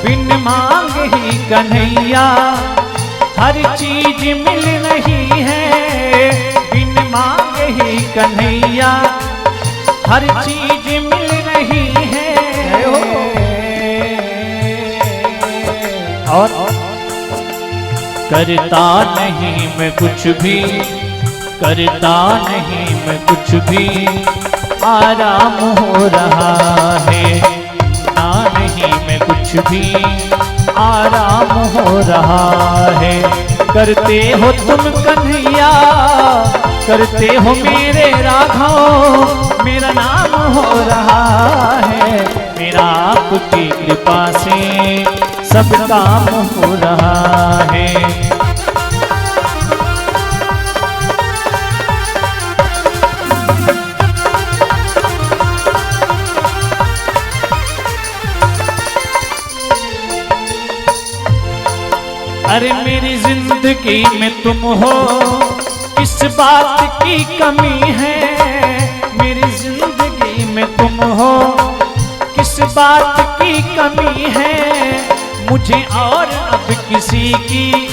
बिन मांगे ही कन्हैया हर चीज मिल रही है। बिन मांगे ही कन्हैया हर चीज मिल रही है। और करता नहीं मैं कुछ भी, करता नहीं मैं कुछ भी, आराम हो रहा है। ना नहीं मैं कुछ भी, आराम हो रहा है। करते हो तुम कन्हैया, करते हो मेरे राघव, मेरा नाम हो रहा है। मेरा आपकी कृपा से सब काम हो रहा है। अरे मेरी जिंदगी में तुम हो, किस बात की कमी है। मेरी जिंदगी में तुम हो, किस बात की कमी है। मुझे और अब किसी की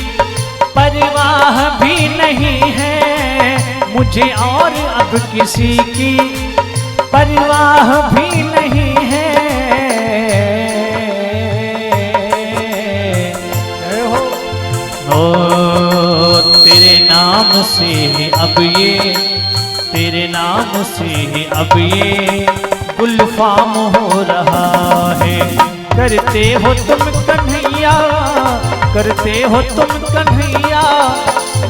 परवाह भी नहीं है। मुझे और अब किसी की परवाह भी नहीं है। तेरे नाम से अब ये, तेरे नाम से अब ये गुलफाम हो रहा है। करते हो तुम कन्हैया, करते हो तुम कन्हैया,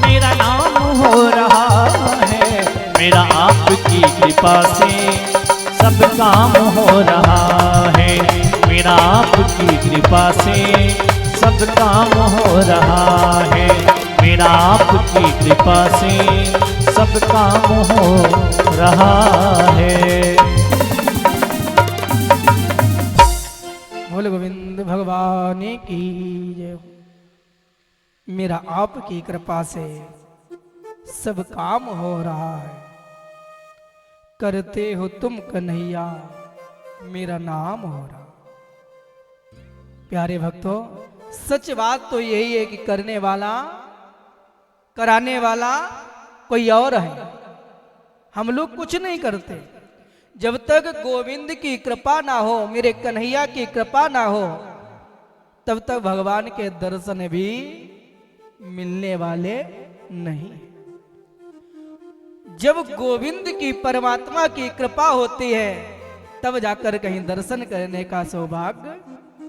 मेरा नाम हो रहा है। मेरा आपकी कृपा से सब काम हो रहा है। मेरा आपकी कृपा से सब काम हो रहा है। मेरा आपकी कृपा से सब काम हो रहा है। बोल गोविंद भगवान की जय। मेरा आपकी कृपा से सब काम हो रहा है। करते हो तुम कन्हैया, मेरा नाम हो रहा। प्यारे भक्तों, सच बात तो यही है कि करने वाला, कराने वाला कोई और है। हम लोग कुछ नहीं करते। जब तक गोविंद की कृपा ना हो, मेरे कन्हैया की कृपा ना हो, तब तक भगवान के दर्शन भी मिलने वाले नहीं। जब गोविंद की, परमात्मा की कृपा होती है, तब जाकर कहीं दर्शन करने का सौभाग्य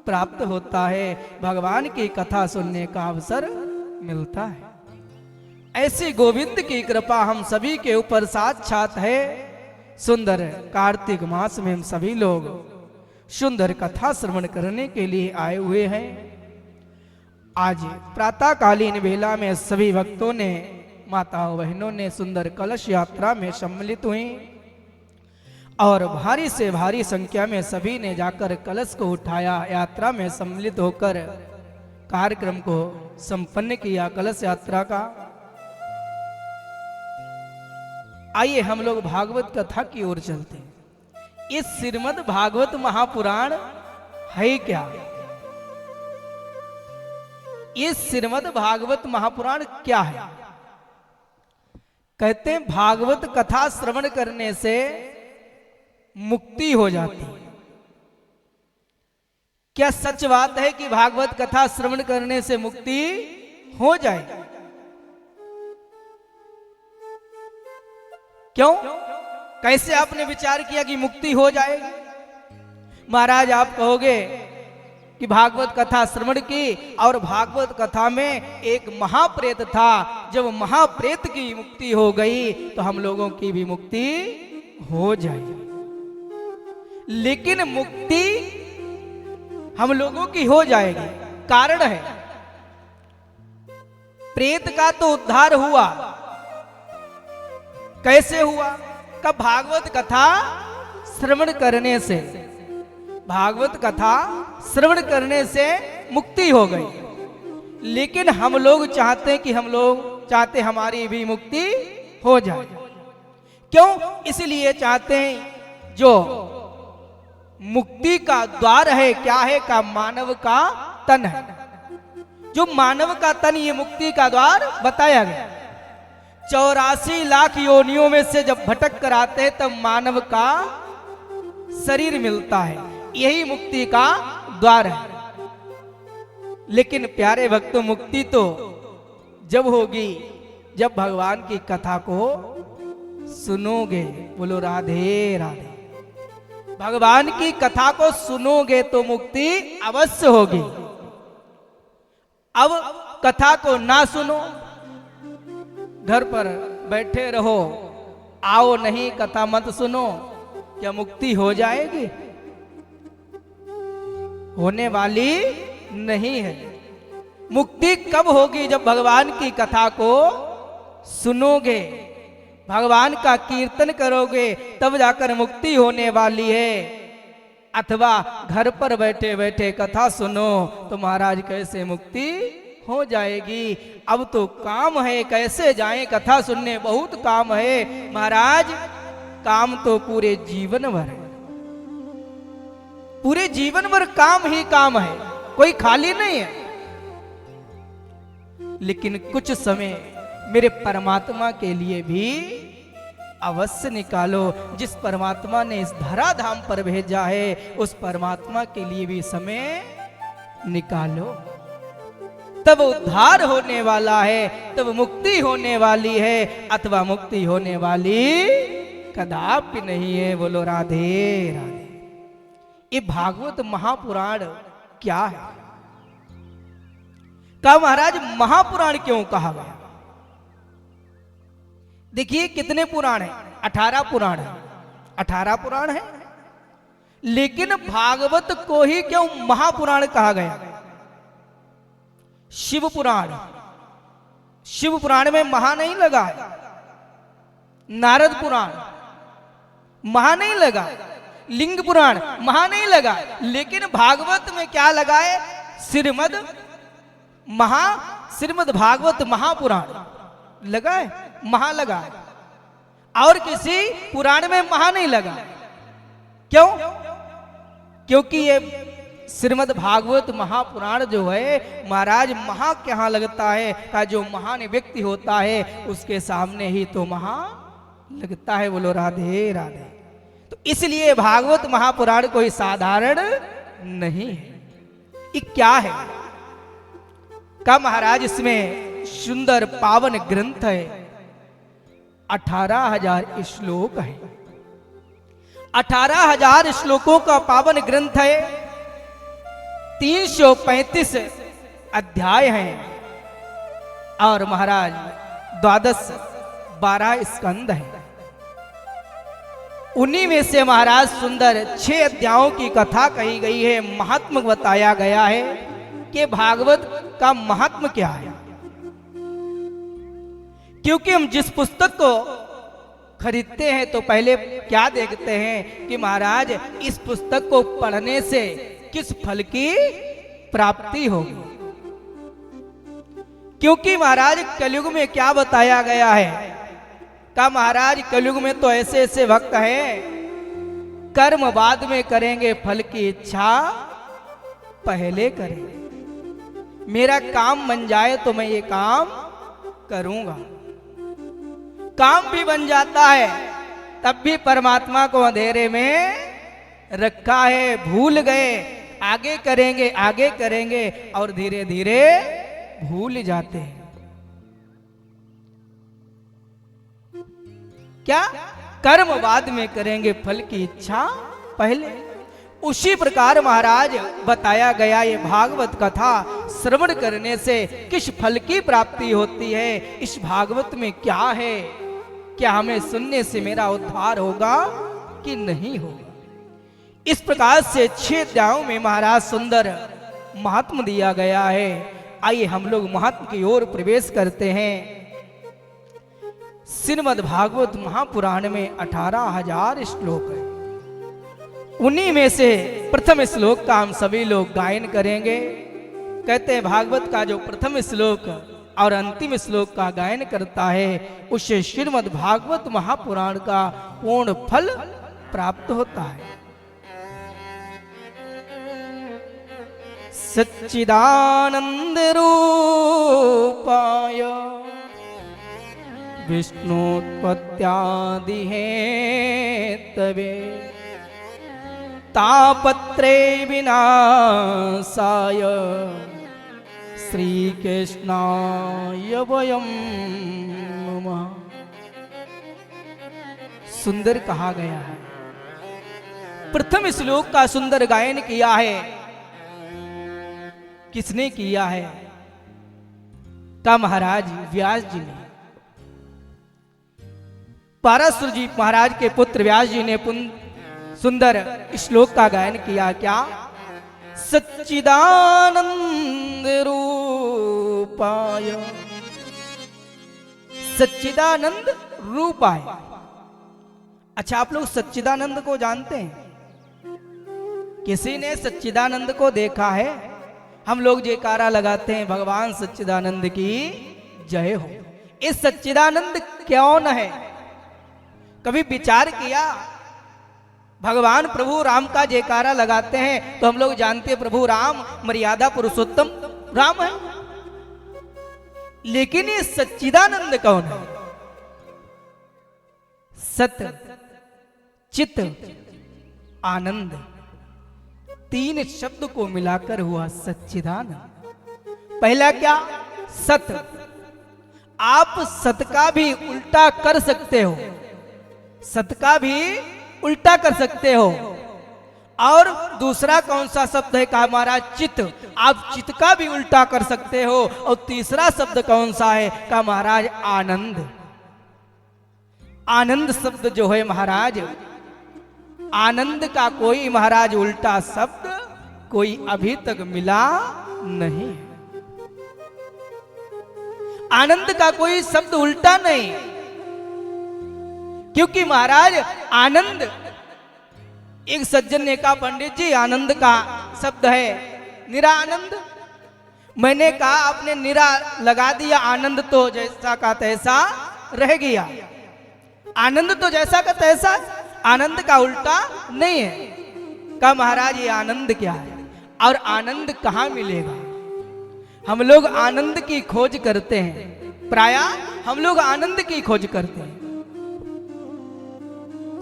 प्राप्त होता है। भगवान की कथा सुनने का अवसर मिलता है। ऐसी गोविंद की कृपा हम सभी के ऊपर साक्षात है। सुंदर कार्तिक मास में हम सभी लोग सुंदर कथा श्रवण करने के लिए आए हुए हैं। आज प्रातःकालीन वेला में सभी भक्तों ने, माताओं बहनों ने सुंदर कलश यात्रा में सम्मिलित हुई और भारी से भारी संख्या में सभी ने जाकर कलश को उठाया। यात्रा में सम्मिलित होकर कार्यक्रम को संपन्न किया कलश यात्रा का। आइए हम लोग भागवत कथा की ओर चलते हैं। इस श्रीमद् भागवत महापुराण है क्या? इस श्रीमद् भागवत महापुराण क्या है? कहते हैं भागवत कथा श्रवण करने से मुक्ति हो जाती है। क्या सच बात है कि भागवत कथा श्रवण करने से मुक्ति हो जाए? क्यों, कैसे आपने विचार किया कि मुक्ति हो जाएगी? महाराज आप कहोगे कि भागवत कथा श्रवण की और भागवत कथा में एक महाप्रेत था, जब महाप्रेत की मुक्ति हो गई तो हम लोगों की भी मुक्ति हो जाएगी। लेकिन मुक्ति हम लोगों की हो जाएगी, कारण है प्रेत का तो उद्धार हुआ। कैसे हुआ? कब? भागवत कथा श्रवण करने से। भागवत कथा श्रवण करने से मुक्ति हो गई। लेकिन हम लोग चाहते कि हमारी भी मुक्ति हो जाए। क्यों? इसलिए चाहते हैं जो मुक्ति का द्वार है, क्या है का मानव का तन है। जो मानव का तन ये मुक्ति का द्वार बताया गया। 84 लाख योनियों में से जब भटक कर आते हैं तब मानव का शरीर मिलता है, यही मुक्ति का द्वार है। लेकिन प्यारे भक्तों, मुक्ति तो जब होगी जब भगवान की कथा को सुनोगे। बोलो राधे राधे। भगवान की कथा को सुनोगे तो मुक्ति अवश्य होगी। अब कथा को ना सुनो, घर पर बैठे रहो, आओ नहीं कथा मत सुनो, क्या मुक्ति हो जाएगी? होने वाली नहीं है। मुक्ति कब होगी? जब भगवान की कथा को सुनोगे, भगवान का कीर्तन करोगे, तब जाकर मुक्ति होने वाली है। अथवा घर पर बैठे बैठे कथा सुनो तो महाराज कैसे मुक्ति हो जाएगी? अब तो काम है, कैसे जाएं कथा सुनने? बहुत काम है महाराज। काम तो पूरे जीवन भर है, पूरे जीवन भर काम ही काम है, कोई खाली नहीं है। लेकिन कुछ समय मेरे परमात्मा के लिए भी अवश्य निकालो। जिस परमात्मा ने इस धराधाम पर भेजा है उस परमात्मा के लिए भी समय निकालो, तब उद्धार होने वाला है, तब मुक्ति होने वाली है। अथवा मुक्ति होने वाली कदापि नहीं है। बोलो राधे राधे। ये भागवत महापुराण क्या है? कहा महाराज महापुराण क्यों कहा गया? देखिए कितने पुराण हैं, 18 पुराण है, 18 पुराण है। लेकिन भागवत को ही क्यों महापुराण कहा गया? शिव पुराण, शिव पुराण में महा नहीं लगा है। नारद पुराण महा नहीं लगा, लिंग पुराण महा नहीं लगा, लेकिन भागवत में क्या लगा है? श्रीमद् भागवत महापुराण लगा है, महा लगा है। और किसी पुराण में महा नहीं लगा। क्यों? क्योंकि ये श्रीमद् भागवत महापुराण जो है महाराज महा क्या लगता है का जो महान व्यक्ति होता है उसके सामने ही तो महा लगता है। बोलो राधे राधे। तो इसलिए भागवत महापुराण कोई साधारण नहीं है। ये क्या है? का महाराज इसमें सुंदर पावन ग्रंथ है, 18,000 श्लोक है, 18,000 श्लोकों का पावन ग्रंथ है, 335 अध्याय हैं और महाराज 12 स्कंद है। उन्हीं में से महाराज सुंदर 6 अध्यायों की कथा कही गई है, महात्म बताया गया है कि भागवत का महात्म क्या है। क्योंकि हम जिस पुस्तक को खरीदते हैं तो पहले क्या देखते हैं कि महाराज इस पुस्तक को पढ़ने से किस फल की प्राप्ति होगी। क्योंकि महाराज कलयुग में क्या बताया गया है? का महाराज कलयुग में तो ऐसे ऐसे भक्त हैं, कर्म बाद में करेंगे, फल की इच्छा पहले करेंगे। मेरा काम बन जाए तो मैं ये काम करूंगा। काम भी बन जाता है तब भी परमात्मा को अंधेरे में रखा है, भूल गए, आगे करेंगे आगे करेंगे और धीरे धीरे भूल जाते हैं। क्या? कर्म बाद में करेंगे, फल की इच्छा पहले। उसी प्रकार महाराज बताया गया ये भागवत कथा श्रवण करने से किस फल की प्राप्ति होती है। इस भागवत में क्या है? क्या हमें सुनने से मेरा उद्धार होगा कि नहीं होगा? इस प्रकार से 6 अध्यायों में महाराज सुंदर महात्म दिया गया है। आइए हम लोग महात्म की ओर प्रवेश करते हैं। श्रीमद् भागवत महापुराण में 18,000 श्लोक है। उन्हीं में से प्रथम श्लोक का हम सभी लोग गायन करेंगे। कहते हैं भागवत का जो प्रथम श्लोक और अंतिम श्लोक का गायन करता है उससे श्रीमद् भागवत महापुराण का पूर्ण फल प्राप्त होता है। सच्चिदानंद रूपाय विष्णुत्पत्त्यादि हेतवे तापत्रे विनाशाय श्री कृष्णाय वयं नमः। सुंदर कहा गया है। प्रथम श्लोक का सुंदर गायन किया है। किसने किया है? का महाराज व्यास जी ने। पाराशुर जी महाराज के पुत्र व्यास जी ने सुंदर श्लोक का गायन किया। क्या? सच्चिदानंद रूपाय, सच्चिदानंद रूपाय। अच्छा, आप लोग सच्चिदानंद को जानते हैं? किसी ने सच्चिदानंद को देखा है? हम लोग जयकारा लगाते हैं, भगवान सच्चिदानंद की जय हो। इस सच्चिदानंद कौन है? कभी विचार किया? भगवान प्रभु राम का जयकारा लगाते हैं तो हम लोग जानते हैं प्रभु राम मर्यादा पुरुषोत्तम राम है। लेकिन ये सच्चिदानंद कौन है? सत्य, चित, आनंद, तीन शब्द को मिलाकर हुआ सच्चिदानंद। पहला क्या? सत्य। आप सत का भी उल्टा कर सकते हो, सत का भी उल्टा कर सकते हो। और दूसरा कौन सा शब्द है? कहा महाराज चित। आप चित का भी उल्टा कर सकते हो। और तीसरा शब्द कौन सा है? कहा महाराज आनंद। आनंद शब्द जो है महाराज, आनंद का कोई महाराज उल्टा शब्द कोई अभी तक मिला नहीं। आनंद का कोई शब्द उल्टा नहीं, क्योंकि महाराज आनंद, एक सज्जन ने कहा पंडित जी आनंद का शब्द है निरा आनंद। मैंने कहा आपने निरा लगा दिया, आनंद तो जैसा का तैसा रह गया। आनंद तो जैसा का तैसा, आनंद का उल्टा नहीं है। कहा महाराज ये आनंद क्या है और आनंद कहाँ मिलेगा? हम लोग आनंद की खोज करते हैं, प्रायः हम लोग आनंद की खोज करते हैं।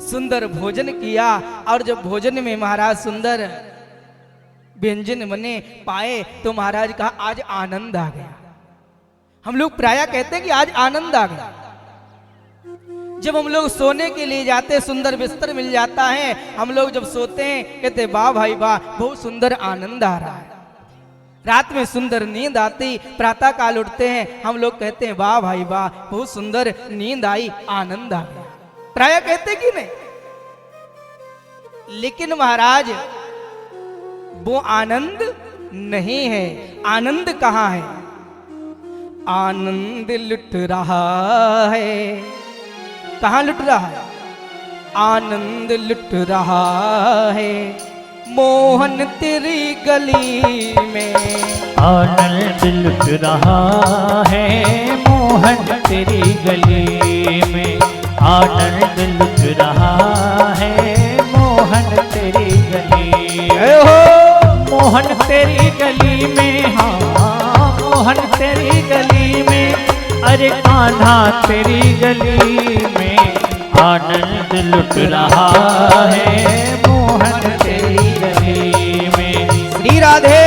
सुंदर भोजन किया और जब भोजन में महाराज सुंदर व्यंजन बने पाए तो महाराज कहा आज आनंद आ गया। हम लोग प्रायः कहते हैं कि आज आनंद आ गया। जब हम लोग सोने के लिए जाते, सुंदर बिस्तर मिल जाता है, हम लोग जब सोते हैं कहते वाह भाई वाह बहुत सुंदर आनंद आ रहा है। रात में सुंदर नींद आती, प्रातः काल उठते हैं, हम लोग कहते हैं वाह भाई वाह बहुत सुंदर नींद आई, आनंद आ गया। प्रायः कहते कि नहीं? लेकिन महाराज वो आनंद नहीं है। आनंद कहाँ है? आनंद लुट रहा है। कहाँ लुट रहा है? आनंद लुट रहा है मोहन तेरी गली में। आनंद लुट रहा है मोहन तेरी गली में। आनंद लुट रहा है मोहन तेरी गली में। मोहन तेरी गली में, हाँ मोहन तेरी गली में। अरे कान्हा तेरी गली में आनंद लुट रहा है मोहन तेरी गली में। श्री राधे।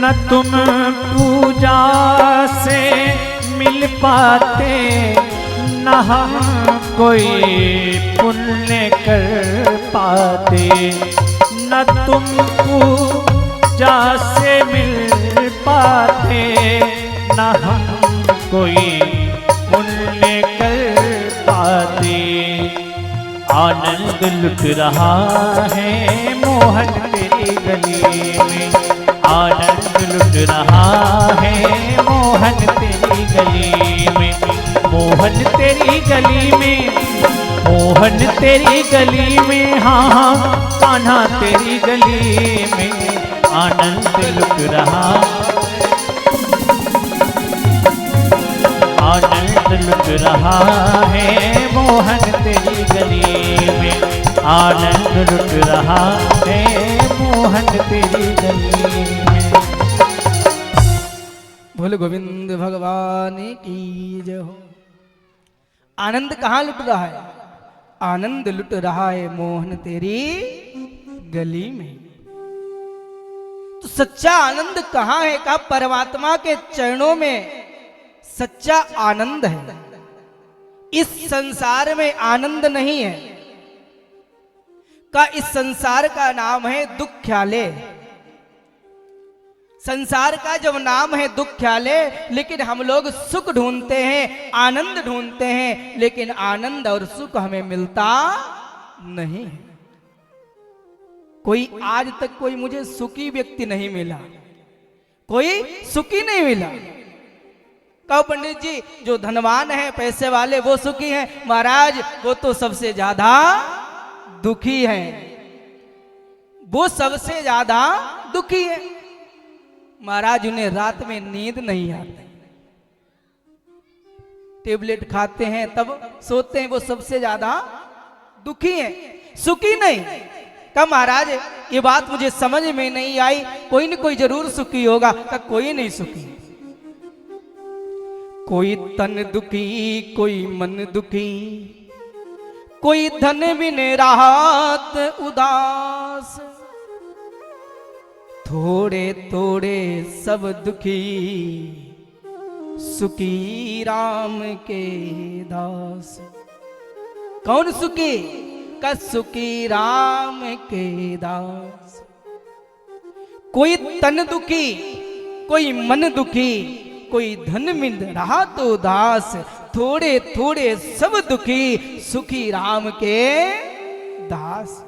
न तुम पूजा से मिल पाते, न हम कोई पुण्य कर पाते। न तुम पूजा से मिल पाते, न हम कोई पुण्य कर पाते। आनंद लुट रहा है मोहन तेरी गली में। आनंद लुट रहा है मोहन तेरी गली में, मोहन तेरी गली में, मोहन तेरी गली में, हाँ हाँ कान्हा तेरी गली में आनंद लुट रहा, आनंद लुट रहा है मोहन तेरी गली में, आनंद लुट रहा है मोहन तेरी गली में। बोल गोविंद भगवान की जय हो। आनंद कहाँ लुट रहा है? आनंद लुट रहा है मोहन तेरी गली में। तो सच्चा आनंद कहाँ है? कहा परमात्मा के चरणों में सच्चा आनंद है। इस संसार में आनंद नहीं है। का इस संसार का नाम है दुख्यालय। संसार का जब नाम है दुख्यालय, लेकिन हम लोग सुख ढूंढते हैं, आनंद ढूंढते हैं, लेकिन आनंद और सुख हमें मिलता नहीं है। कोई आज तक कोई मुझे सुखी व्यक्ति नहीं मिला, कोई सुखी नहीं मिला। कहो पंडित जी जो धनवान है, पैसे वाले, वो सुखी हैं। महाराज वो तो सबसे ज्यादा दुखी हैं, वो सबसे ज्यादा दुखी है। महाराज उन्हें रात में नींद नहीं आती, टेबलेट खाते हैं तब सोते हैं, वो सबसे ज्यादा दुखी हैं, सुखी नहीं। कब महाराज ये बात मुझे समझ में नहीं आई, कोई न कोई जरूर सुखी होगा। तब कोई नहीं सुखी। कोई तन दुखी, कोई मन दुखी, कोई धन बिन राहत उदास, थोड़े थोड़े सब दुखी, सुखी राम के दास। कौन सुखी? का सुखी राम के दास। कोई तन दुखी, कोई मन दुखी, कोई धन बिन रहा तो दास, थोड़े थोड़े सब दुखी, सुखी राम के दास।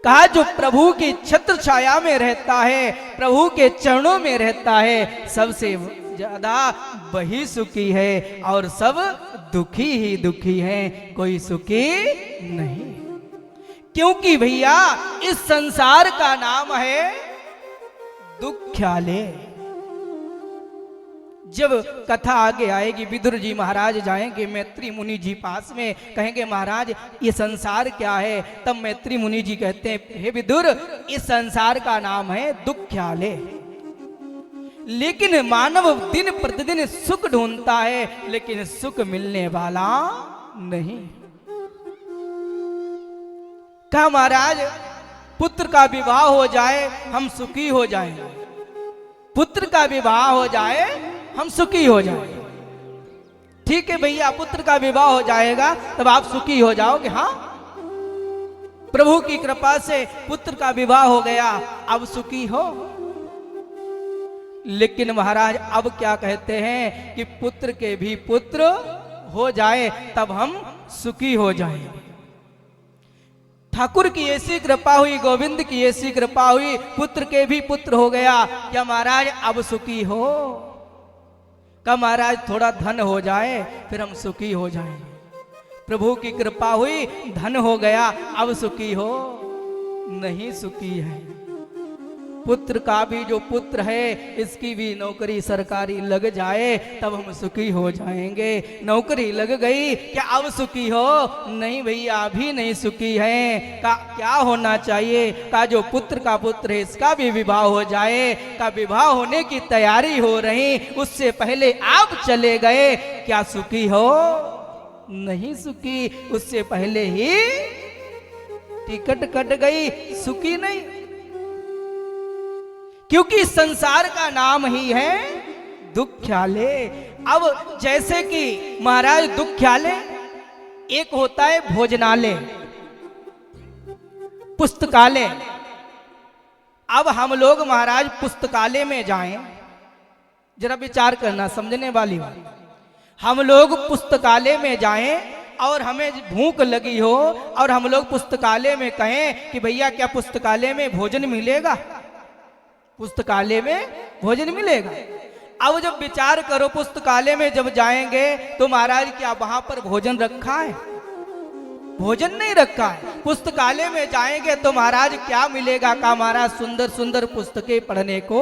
कहा जो प्रभु की छत्र छाया में रहता है, प्रभु के चरणों में रहता है, सबसे ज्यादा वही सुखी है, और सब दुखी ही दुखी हैं, कोई सुखी नहीं। क्योंकि भैया इस संसार का नाम है दुख्यालय। जब कथा आगे आएगी, विदुर जी महाराज जाएंगे मैत्री मुनि जी पास में, कहेंगे महाराज ये संसार क्या है? तब मैत्री मुनि जी कहते हैं हे विदुर, इस संसार का नाम है दुख्यालय। लेकिन मानव दिन प्रतिदिन सुख ढूंढता है, लेकिन सुख मिलने वाला नहीं। कहा महाराज पुत्र का विवाह हो जाए हम सुखी हो जाएंगे, पुत्र का विवाह हो जाए हम सुखी हो जाएंगे। ठीक है भैया, पुत्र का विवाह हो जाएगा तब आप सुखी हो जाओगे। हाँ, प्रभु की कृपा से पुत्र का विवाह हो गया, अब सुखी हो। लेकिन महाराज अब क्या कहते हैं कि पुत्र के भी पुत्र हो जाए तब हम सुखी हो जाएंगे। ठाकुर की ऐसी कृपा हुई, गोविंद की ऐसी कृपा हुई, पुत्र के भी पुत्र हो गया। क्या महाराज अब सुखी हो? क्या महाराज थोड़ा धन हो जाए फिर हम सुखी हो जाएंगे। प्रभु की कृपा हुई, धन हो गया, अब सुखी हो? नहीं सुखी है। पुत्र का भी जो पुत्र है, इसकी भी नौकरी सरकारी लग जाए तब हम सुखी हो जाएंगे। नौकरी लग गई, क्या अब सुखी हो? नहीं भैया, अभी नहीं सुखी है। का क्या होना चाहिए? का जो पुत्र का पुत्र है इसका भी विवाह हो जाए। का विवाह होने की तैयारी हो रही, उससे पहले आप चले गए, क्या सुखी हो? नहीं सुखी। उससे पहले ही टिकट कट गई, सुखी नहीं। क्योंकि संसार का नाम ही है दुख्यालय। अब जैसे कि महाराज दुख्यालय एक होता है भोजनालय, पुस्तकालय। अब हम लोग महाराज पुस्तकालय में जाएं, जरा विचार करना, समझने वाली बात। हम लोग पुस्तकालय में जाएं और हमें भूख लगी हो और हम लोग पुस्तकालय में कहें कि भैया क्या पुस्तकालय में भोजन मिलेगा, पुस्तकालय में भोजन मिलेगा। अब जब विचार करो पुस्तकालय में जब जाएंगे तो महाराज क्या वहां पर भोजन रखा है? भोजन नहीं रखा है। पुस्तकालय में जाएंगे तो महाराज क्या मिलेगा? का महाराज सुंदर सुंदर पुस्तकें पढ़ने को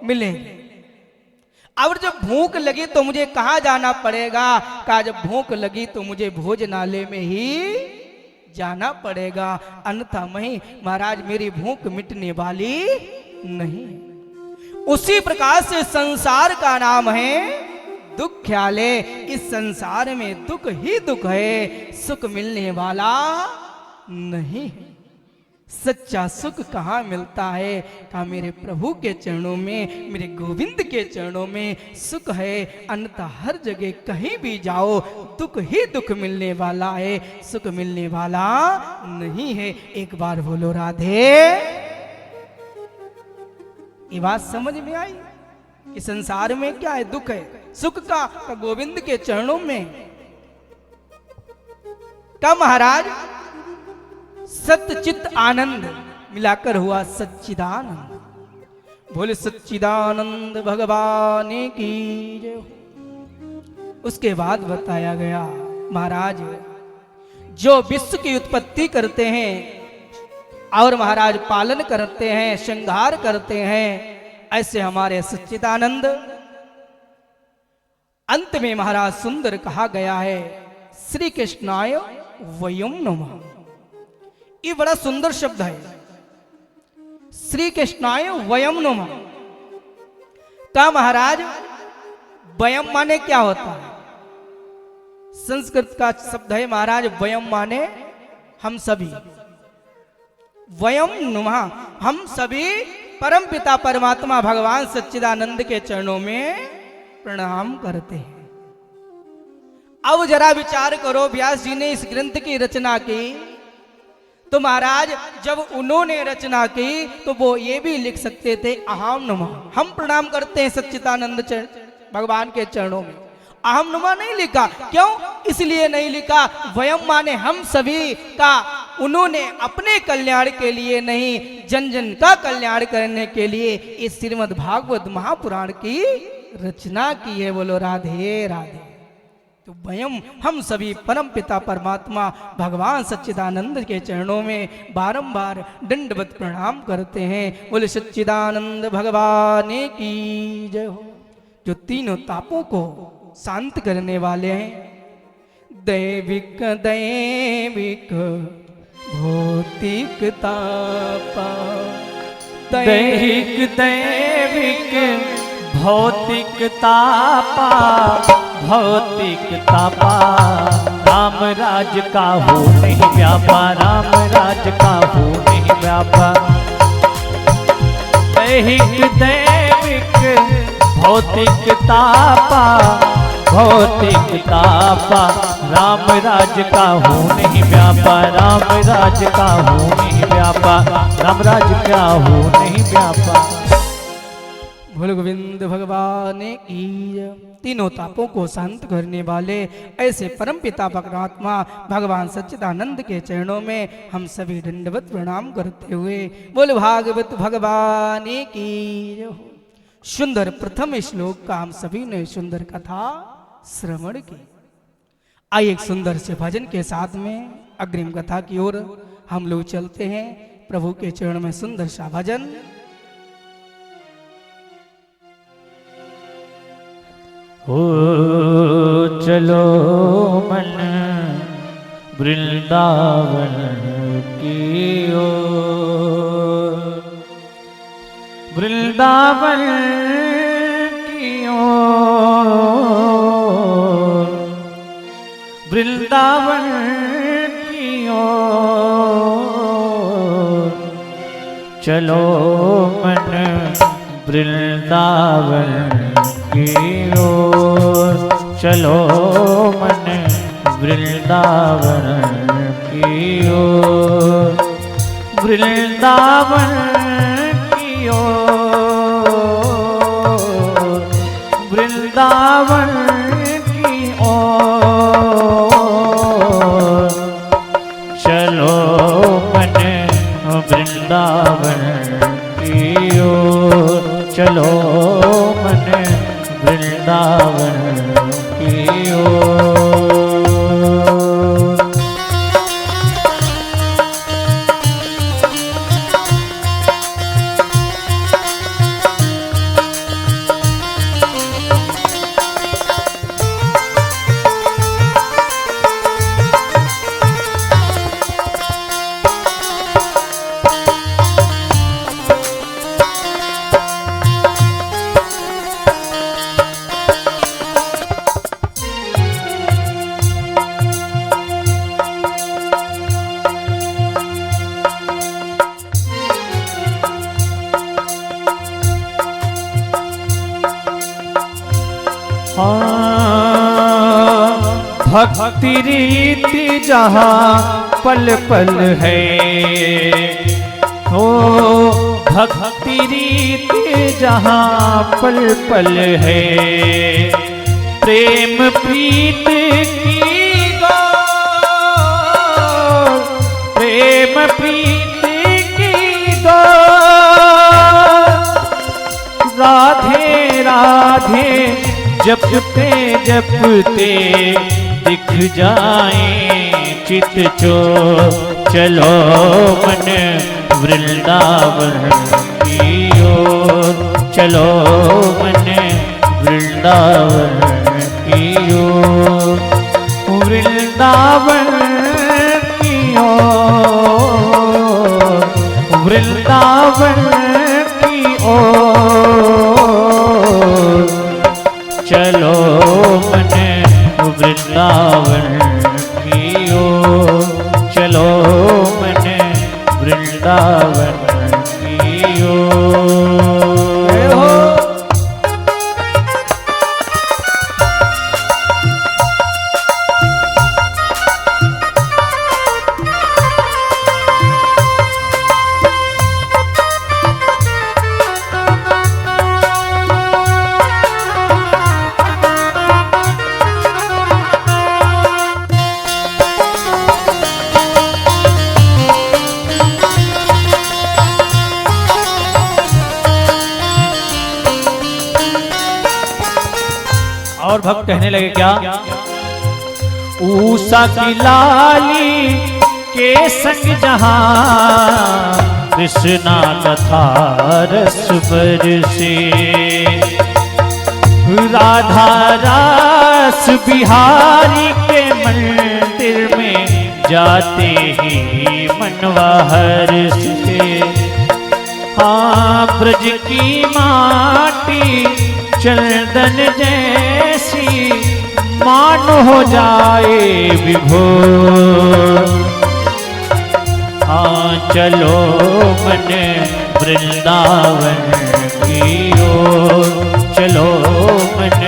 मिलेंगे। अब जब भूख लगी तो मुझे कहाँ जाना पड़ेगा? का जब भूख लगी तो मुझे भोजनालय में ही जाना पड़ेगा, अन्यथा नहीं महाराज मेरी भूख मिटने वाली नहीं। उसी प्रकार से संसार का नाम है दुख्यालय। इस संसार में दुख ही दुख है, सुख मिलने वाला नहीं है। सच्चा सुख कहाँ मिलता है? कहा मेरे प्रभु के चरणों में, मेरे गोविंद के चरणों में सुख है, अन्यथा हर जगह कहीं भी जाओ दुख ही दुख मिलने वाला है, सुख मिलने वाला नहीं है। एक बार बोलो राधे। ये बात समझ में आई कि संसार में क्या है? दुख है। सुख का गोविंद के चरणों में। का महाराज सतचित आनंद मिलाकर हुआ सच्चिदानंद। बोले सच्चिदानंद भगवान की जय हो। उसके बाद बताया गया महाराज जो विश्व की उत्पत्ति करते हैं और महाराज पालन करते हैं, श्रृंगार करते हैं, ऐसे हमारे सच्चिदानंद। अंत में महाराज सुंदर कहा गया है श्री कृष्णाय वयम नमः। ये बड़ा सुंदर शब्द है, श्री कृष्णाय वयम नमः। का महाराज वयम माने क्या होता है? संस्कृत का शब्द है महाराज वयम माने हम सभी। वयम नमः हम सभी परम पिता परमात्मा भगवान सच्चिदानंद के चरणों में प्रणाम करते हैं। अब जरा विचार करो, व्यास जी ने इस ग्रंथ की रचना की तो महाराज जब उन्होंने रचना की तो वो ये भी लिख सकते थे अहम नमः, हम प्रणाम करते हैं सच्चिदानंद भगवान के चरणों में। अहम नमः नहीं लिखा। क्यों? इसलिए नहीं लिखा, वयम माने हम सभी का उन्होंने अपने कल्याण के लिए नहीं, जन जन का कल्याण करने के लिए इस श्रीमद् भागवत महापुराण की रचना की है। बोलो राधे राधे। तो वयम हम सभी परम पिता परमात्मा भगवान सच्चिदानंद के चरणों में बारंबार दंडवत प्रणाम करते हैं। बोले सच्चिदानंद भगवान की जय हो। जो तीनों तापों को शांत करने वाले हैं, दैविक दैविक भौतिक तापा, दैहिक दैविक भौतिक तापा, भौतिक तापा, राम राज का हो नहीं व्यापा, राम राज का हो नहीं व्यापा। दैहिक दैविक भौतिक तापा, भौतिक तापा, राम राज का हो नहीं व्यापा, राम राज का हो नहीं व्यापा, राम राज का हो नहीं व्यापा। बोल गोविंद भगवान की। तीनों तापों को शांत करने वाले ऐसे परम पिता परमात्मा भगवान सच्चिदानंद के चरणों में हम सभी दंडवत प्रणाम करते हुए बोल भागवत भगवान की। सुंदर प्रथम श्लोक का हम सभी ने सुंदर कथा श्रवण की। आइए एक सुंदर से भजन के साथ में अग्रिम कथा की ओर हम लोग चलते हैं। प्रभु के चरण में सुंदर सा भजन। हो चलो मन वृंदावन की ओर, वृंदावन की ओर, वृंदावन की ओर। चलो मन वृंदावन की ओर, चलो मन वृंदावन की ओर, वृंदावन की ओर, वृंदावन की ओर। चलो मन वृंदावन की ओर। भक्ति रीति जहाँ पल पल है, हो भक्ति रीति जहाँ पल पल है, प्रेम प्रीत की गौर, प्रेम प्रीत की गौर, राधे राधे जपते जपते दिख जाए चित चोर। चलो मन वृंदावन की ओर, चलो मन वृंदावन की ओर, वृंदावन की ओर, वृंदावन की ओर, चलो मन वृंदावन की ओर, चलो मन वृंदावन की ओर। और भक्त कहने लगे क्या, ऊषा की लाली के संग जहां कृष्णा कथा रस बरसे, राधा रास बिहारी के मंदिर में जाते ही मनवा हर्षे। हाँ ब्रज की माटी चंदन जैसी मान हो जाए विभोर। हाँ चलो मन वृंदावन की ओर, चलो मन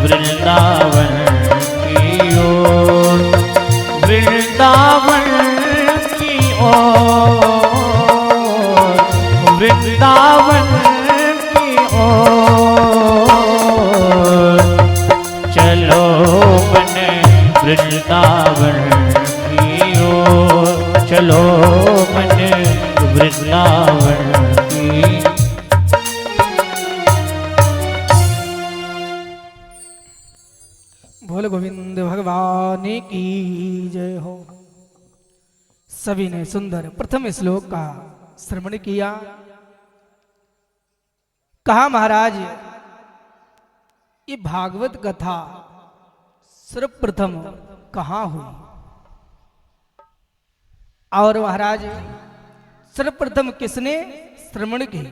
वृंदावन की ओर, वृंदावन की ओर, वृंदावन की ओर, चलो मन वृंदावन की ओर, चलो मन वृंदावन की। बोल गोविंद भगवान की जय हो। सभी ने सुंदर प्रथम श्लोक का श्रवण किया। कहा महाराज ये भागवत कथा सर्वप्रथम कहाँ हुई, और महाराज सर्वप्रथम किसने श्रवण की।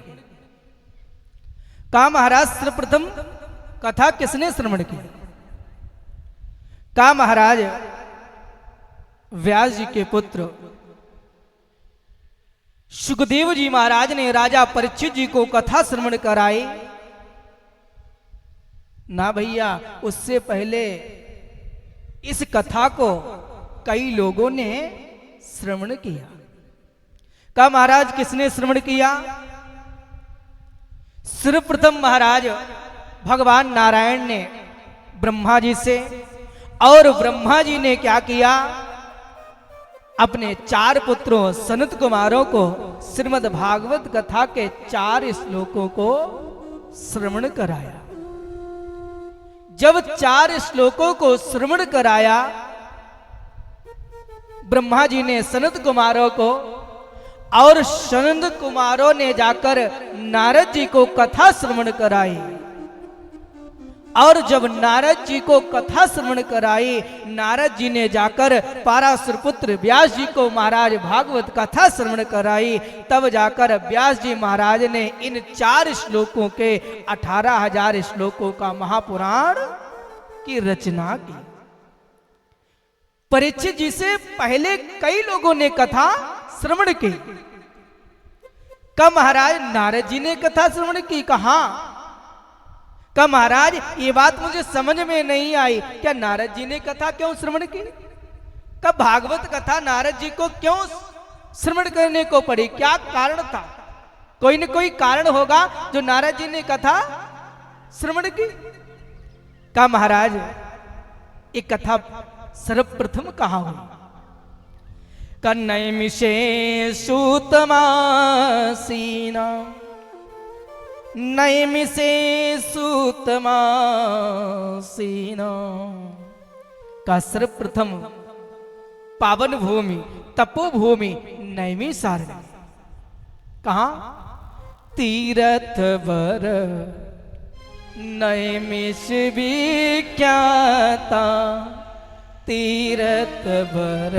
कहा महाराज सर्वप्रथम कथा किसने श्रवण की। कहा महाराज व्यास जी के पुत्र सुखदेव जी महाराज ने राजा परीक्षित जी को कथा श्रवण कराई। ना भैया, उससे पहले इस कथा को कई लोगों ने श्रवण किया। कहा महाराज किसने श्रवण किया। सर्वप्रथम महाराज भगवान नारायण ने ब्रह्मा जी से, और ब्रह्मा जी ने क्या किया, अपने 4 पुत्रों सनत कुमारों को श्रीमद् भागवत कथा के 4 श्लोकों को श्रवण कराया। जब 4 श्लोकों को श्रवण कराया ब्रह्मा जी ने सनत कुमारों को, और सनत कुमारों ने जाकर नारद जी को कथा श्रवण कराई। और जब नारद जी को कथा श्रवण कराई, नारद जी ने जाकर पाराशुर पुत्र व्यास जी को महाराज भागवत कथा श्रवण कराई। तब जाकर व्यास जी महाराज ने इन 4 श्लोकों के 18,000 श्लोकों का महापुराण की रचना की। परीक्षित जी से पहले कई लोगों ने कथा श्रवण की। कब महाराज नारद जी ने कथा श्रवण की? कहा कब महाराज ये बात मुझे समझ में नहीं आई, क्या नारद जी ने कथा क्यों श्रवण की? कब भागवत कथा नारद जी को क्यों श्रवण करने को पड़ी? क्या कारण था? कोई न कोई कारण होगा जो नारद जी ने कथा श्रवण की। का महाराज ये कथा सर्वप्रथम कहाँ हुई? कन्नैमिषे सूतमासीना, नैमिषे सूतमासीना का सर्वप्रथम पावन भूमि तपोभूमि नैमिषारण्य। कहाँ? तीरथ वर नैमिष विख्याता, तीरथ वर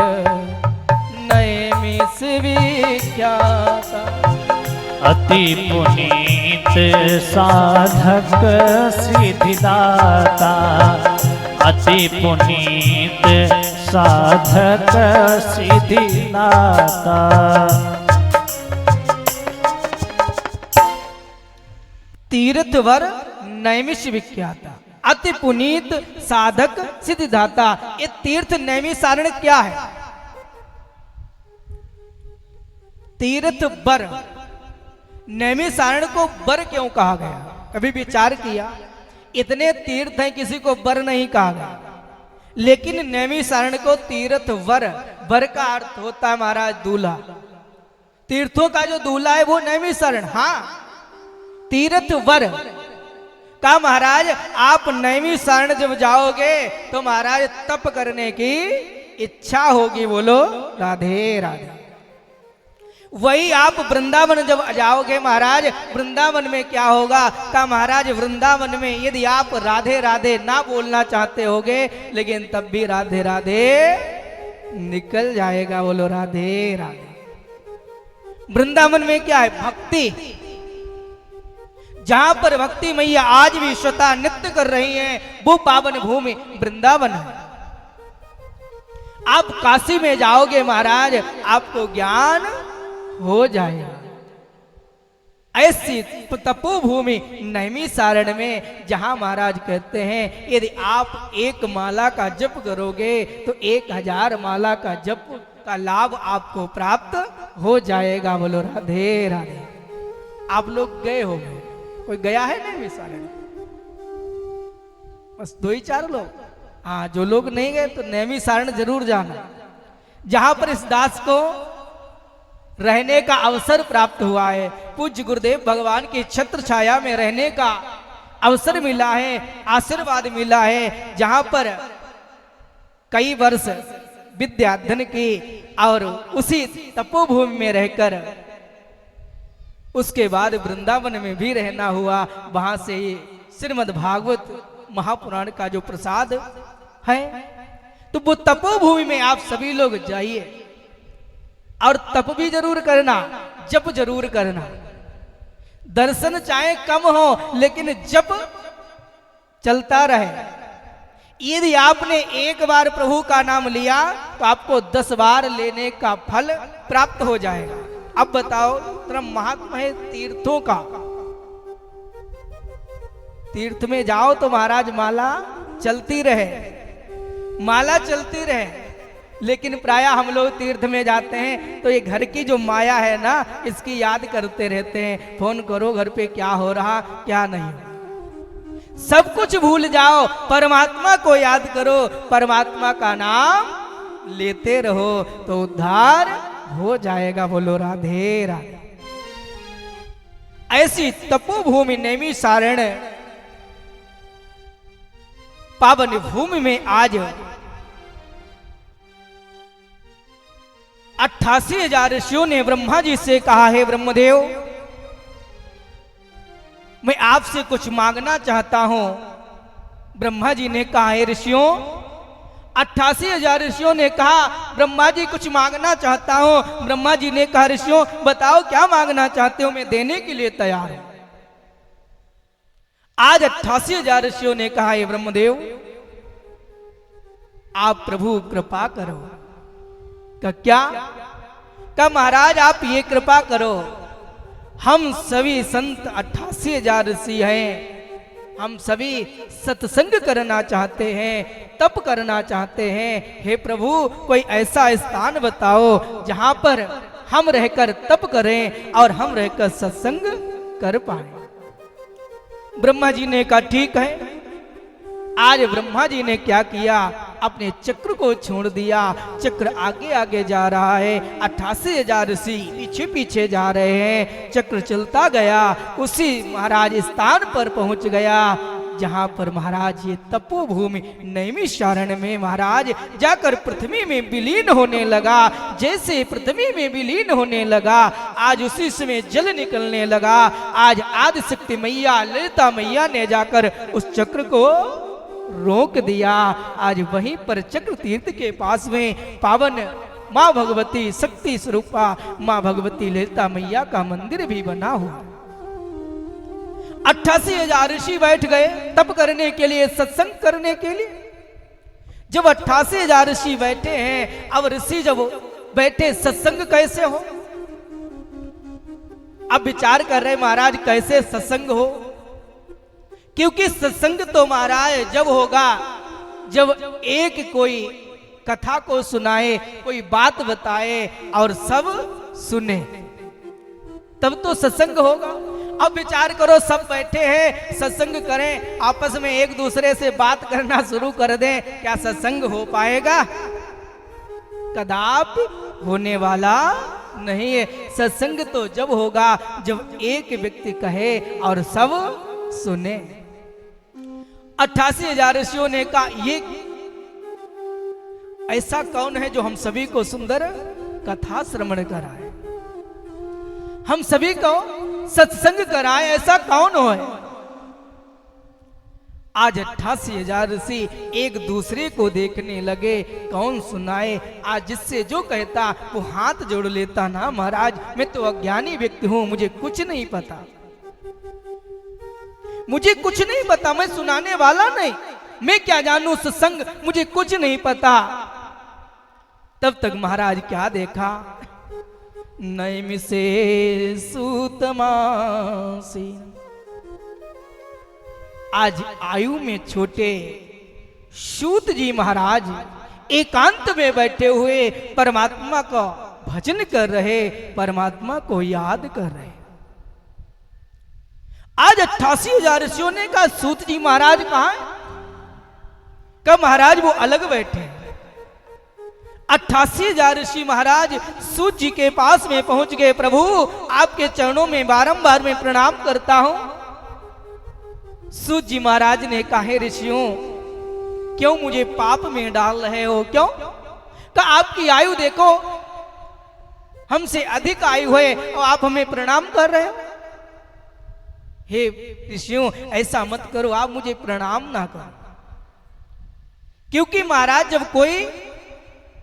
नैमिष विख्याता। अति पुनीत साधक सिद्धिदाता, अति पुनीत साधक सिद्धिदाता। तीर्थवर नैमिष विख्याता, अति पुनीत साधक सिद्धिदाता। ये तीर्थ नैमिषारण्य क्या है? तीर्थ वर, नैमिषारण्य को वर क्यों कहा गया? कभी विचार किया? इतने तीर्थ हैं, किसी को वर नहीं कहा गया, लेकिन नैमिषारण्य को तीर्थ वर, वर का अर्थ होता है महाराज दूल्हा। तीर्थों का जो दूल्हा है वो नैमिषारण्य। हाँ, तीर्थ वर का महाराज आप नैमिषारण्य जब जाओगे तो महाराज तप करने की इच्छा होगी। बोलो राधे राधे। वही आप वृंदावन जब जाओगे महाराज, वृंदावन में क्या होगा? का महाराज वृंदावन में यदि आप राधे राधे ना बोलना चाहते होगे, लेकिन तब भी राधे राधे निकल जाएगा। बोलो राधे राधे। वृंदावन में क्या है? भक्ति। जहां पर भक्ति मैया आज भी स्वतः नृत्य कर रही हैं, वो पावन भूमि वृंदावन है। आप काशी में जाओगे महाराज, आपको ज्ञान हो जाएगा। ऐसी तपोभूमि नैमिषारण्य में जहां महाराज कहते हैं यदि आप 1 माला का जप करोगे तो 1000 माला का जप का लाभ आपको प्राप्त हो जाएगा। बोलो राधे राधे। आप लोग गए होंगे, कोई गया है नैमिषारण्य? बस 2-4 लोग। हाँ, जो लोग नहीं गए तो नैमिषारण्य जरूर जाना, जहां पर इस दास को रहने का अवसर प्राप्त हुआ है। पूज्य गुरुदेव भगवान की छत्र छाया में रहने का अवसर मिला है, आशीर्वाद मिला है, जहां पर कई वर्ष विद्या अध्ययन की और उसी तपोभूमि में रहकर उसके बाद वृंदावन में भी रहना हुआ। वहां से श्रीमद् भागवत महापुराण का जो प्रसाद है, तो वो तपोभूमि में आप सभी लोग जाइए और तप भी जरूर करना, जप जरूर करना। दर्शन चाहे कम हो लेकिन जप चलता रहे। यदि आपने 1 बार प्रभु का नाम लिया तो आपको 10 बार लेने का फल प्राप्त हो जाएगा। अब बताओ, इतना महात्मा है तीर्थों का। तीर्थ में जाओ तो महाराज माला चलती रहे, माला चलती रहे। लेकिन प्राय हम लोग तीर्थ में जाते हैं तो ये घर की जो माया है ना, इसकी याद करते रहते हैं। फोन करो घर पे क्या हो रहा क्या नहीं। सब कुछ भूल जाओ, परमात्मा को याद करो, परमात्मा का नाम लेते रहो तो उद्धार हो जाएगा। बोलो राधे राधे। ऐसी तपोभूमि नैमिषारण्य पावन भूमि में आज 88,000 ऋषियों ने ब्रह्मा जी से कहा है, ब्रह्मदेव मैं आपसे कुछ मांगना चाहता हूं। ब्रह्मा जी ने कहा है, ऋषियों 88,000 ऋषियों ने कहा ब्रह्मा जी कुछ मांगना चाहता हूं। ब्रह्मा जी ने कहा, ऋषियों बताओ क्या मांगना चाहते हो, मैं देने के लिए तैयार हूं। आज 88,000 ऋषियों ने कहा है, ब्रह्मदेव आप प्रभु कृपा करो। क्या महाराज आप ये कृपा करो, हम सभी संत 88,000 ऋषि हैं, हम सभी सत्संग करना चाहते हैं, तप करना चाहते हैं। हे प्रभु कोई ऐसा स्थान बताओ जहां पर हम रहकर तप करें और हम रहकर सत्संग कर पाए। ब्रह्मा जी ने कहा ठीक है। आज ब्रह्मा जी ने क्या किया, अपने चक्र को छोड़ दिया। चक्र आगे आगे जा रहा है, 88,000 ऋषि पीछे पीछे जा रहे हैं। चक्र चलता गया, उसी महाराज स्थान पर पहुंच गया जहां पर महाराज ये तपोभूमि नैमिषारण्य में महाराज जाकर पृथ्वी में विलीन होने लगा। जैसे पृथ्वी में विलीन होने लगा, आज उसी समय जल निकलने लगा। आज आदिशक्ति मैया ललिता मैया ने जाकर उस चक्र को रोक दिया। आज वहीं पर चक्र तीर्थ के पास में पावन मां भगवती शक्ति स्वरूपा मां भगवती ललिता मैया का मंदिर भी बना हुआ। 88,000 ऋषि बैठ गए तप करने के लिए, सत्संग करने के लिए। जब 88,000 ऋषि बैठे हैं, अब ऋषि जब बैठे सत्संग कैसे हो। अब विचार कर रहे महाराज कैसे सत्संग हो, क्योंकि सत्संग तो महाराज जब होगा जब एक कोई कथा को सुनाए, कोई बात बताए और सब सुने, तब तो सत्संग होगा। अब विचार करो सब बैठे हैं सत्संग करें, आपस में एक दूसरे से बात करना शुरू कर दें, क्या सत्संग हो पाएगा? कदापि होने वाला नहीं है। सत्संग तो जब होगा जब एक व्यक्ति कहे और सब सुने। 88,000 ऋषियों ने कहा ये ऐसा कौन है जो हम सभी को सुंदर कथा श्रवण कराए, हम सभी को सत्संग कराए, ऐसा कौन हो है? आज 88,000 ऋषि एक दूसरे को देखने लगे, कौन सुनाए। आज जिससे जो कहता वो हाथ जोड़ लेता, ना महाराज मैं तो अज्ञानी व्यक्ति हूं, मुझे कुछ नहीं पता, मुझे कुछ नहीं पता, मैं सुनाने वाला नहीं, मैं क्या जानूं सत्संग, मुझे कुछ नहीं पता। तब तक महाराज क्या देखा, नैमिषे सूतमासी, आज आयु में छोटे सूत जी महाराज एकांत में बैठे हुए परमात्मा का भजन कर रहे, परमात्मा को याद कर रहे। आज 88,000 ऋषियों ने कहा सूत जी महाराज कहां है? कहा महाराज वो अलग बैठे। 88,000 ऋषि महाराज सूत जी के पास में पहुंच गए। प्रभु आपके चरणों में बारंबार मैं प्रणाम करता हूं। सूत जी महाराज ने कहा ऋषियों क्यों मुझे पाप में डाल रहे हो, क्यों? कहा आपकी आयु देखो, हमसे अधिक आयु है और आप हमें प्रणाम कर रहे हो। हे ऋषियों ऐसा मत करो, आप मुझे प्रणाम ना करो, क्योंकि महाराज जब कोई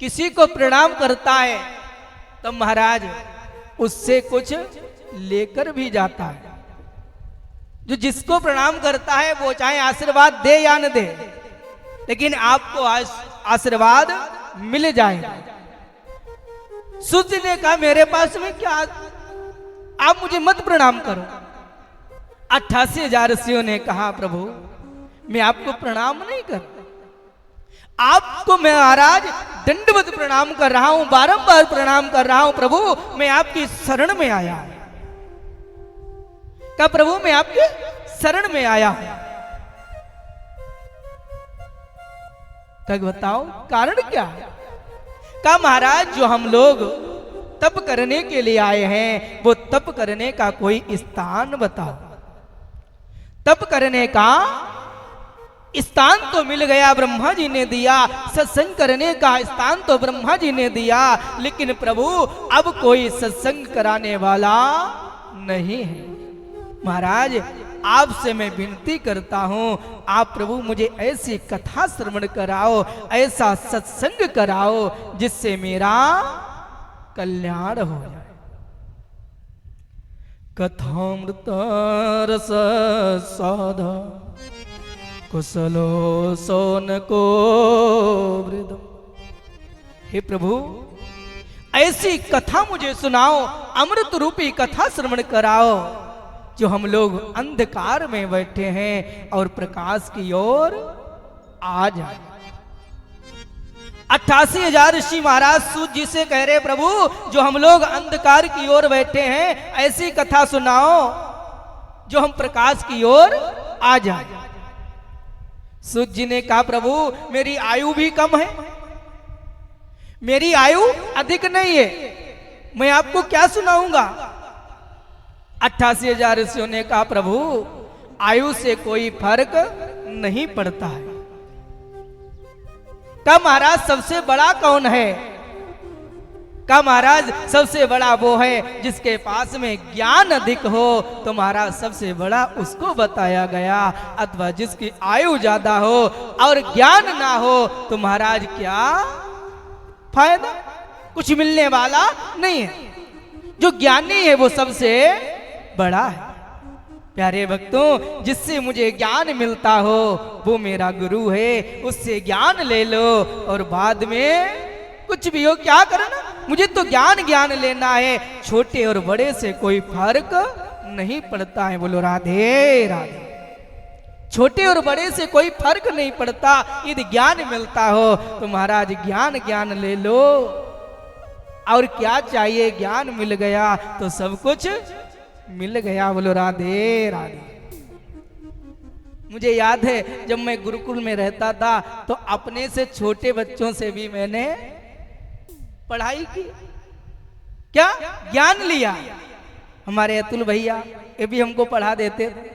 किसी को प्रणाम करता है तो महाराज उससे कुछ लेकर भी जाता है। जो जिसको प्रणाम करता है वो चाहे आशीर्वाद दे या न दे, लेकिन आपको आशीर्वाद मिल जाएगा। सूत ने कहा मेरे पास में क्या, आप मुझे मत प्रणाम करो। 88,000 ऋषियों ने कहा प्रभु मैं आपको प्रणाम नहीं कर, आपको मैं महाराज दंडवत प्रणाम कर रहा हूं, बारंबार प्रणाम कर रहा हूं। प्रभु मैं आपकी शरण में आया हूं। क्या प्रभु मैं आपके शरण में आया हूं। क्या बताओ कारण क्या है? क्या महाराज जो हम लोग तप करने के लिए आए हैं, वो तप करने का कोई स्थान बताओ। तप करने का स्थान तो मिल गया, ब्रह्मा जी ने दिया, सत्संग करने का स्थान तो ब्रह्मा जी ने दिया, लेकिन प्रभु अब कोई सत्संग कराने वाला नहीं है। महाराज आपसे मैं विनती करता हूं, आप प्रभु मुझे ऐसी कथा श्रवण कराओ, ऐसा सत्संग कराओ जिससे मेरा कल्याण हो जाए। कथामृत रस साध कुशलो सोन को वृदम। हे प्रभु ऐसी कथा मुझे सुनाओ, अमृत रूपी कथा श्रवण कराओ, जो हम लोग अंधकार में बैठे हैं और प्रकाश की ओर आ जाए। 88,000 ऋषि महाराज सूत जी से कह रहे, प्रभु जो हम लोग अंधकार की ओर बैठे हैं, ऐसी कथा सुनाओ जो हम प्रकाश की ओर आ जाए। सूत जी ने कहा, प्रभु मेरी आयु भी कम है, मेरी आयु अधिक नहीं है, मैं आपको क्या सुनाऊंगा। 88,000 ऋषियों ने कहा, प्रभु आयु से कोई फर्क नहीं पड़ता है। का महाराज सबसे बड़ा कौन है? का महाराज सबसे बड़ा वो है जिसके पास में ज्ञान अधिक हो, तो महाराज सबसे बड़ा उसको बताया गया। अथवा जिसकी आयु ज्यादा हो और ज्ञान ना हो, तो महाराज क्या फायदा, कुछ मिलने वाला नहीं है। जो ज्ञानी है वो सबसे बड़ा है। प्यारे भक्तों, जिससे मुझे ज्ञान मिलता हो वो मेरा गुरु है, उससे ज्ञान ले लो और बाद में कुछ भी हो क्या करना, मुझे तो ज्ञान लेना है। छोटे और बड़े से कोई फर्क नहीं पड़ता है। बोलो राधे राधे। छोटे और बड़े से कोई फर्क नहीं पड़ता। यदि ज्ञान मिलता हो तो महाराज ज्ञान ले लो। और क्या चाहिए, ज्ञान मिल गया तो सब कुछ मिल गया। बोलो राधे राधे। मुझे याद है जब मैं गुरुकुल में रहता था तो अपने से छोटे बच्चों से भी मैंने पढ़ाई की, क्या ज्ञान लिया। हमारे अतुल भैया ये भी हमको पढ़ा देते थे,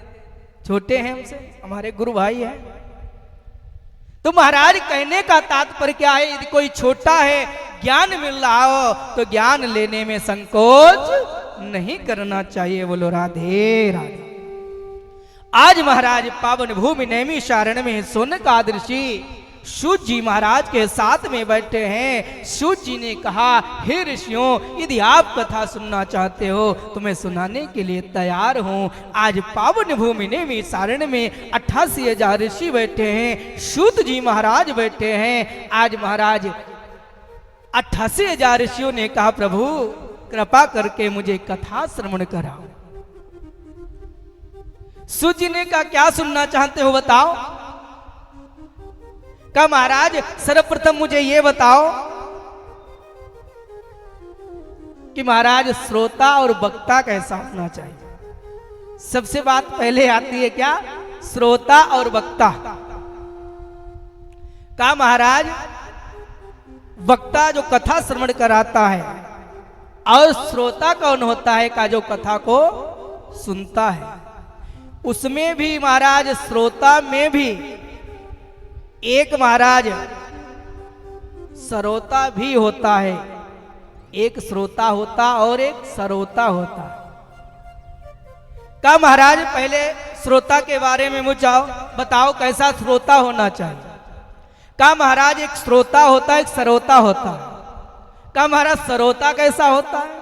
छोटे हैं हमसे, हमारे गुरु भाई हैं। तो महाराज कहने का तात्पर्य क्या है, यदि कोई छोटा है ज्ञान मिल रहा हो तो ज्ञान लेने में संकोच नहीं करना चाहिए। बोलो राधे राधे। आज महाराज पावन भूमि नैमिषारण्य में सोनकादृषि सूत जी महाराज के साथ में बैठे हैं। सूत जी ने कहा, हे ऋषियों, यदि आप कथा सुनना चाहते हो तो मैं सुनाने के लिए तैयार हूं। आज पावन भूमि नैमिषारण्य में 88,000 ऋषि बैठे हैं, सूत जी महाराज बैठे हैं। आज महाराज 88,000 ऋषियों ने कहा, प्रभु कृपा करके मुझे कथा श्रवण कराओ। सूत जी ने कहा, क्या सुनना चाहते हो बताओ। का महाराज सर्वप्रथम मुझे ये बताओ कि महाराज श्रोता और वक्ता कैसा होना चाहिए। सबसे बात पहले आती है क्या, श्रोता और वक्ता। का महाराज वक्ता जो कथा श्रवण कराता है, और श्रोता कौन होता है, का जो कथा को सुनता है। उसमें भी महाराज श्रोता में भी एक महाराज सरोता भी होता है। एक श्रोता होता और एक सरोता होता। का महाराज पहले श्रोता के बारे में मुझे बताओ, कैसा श्रोता होना चाहिए। का महाराज एक श्रोता होता है, एक सरोता होता है। का महाराज सरोता कैसा होता है।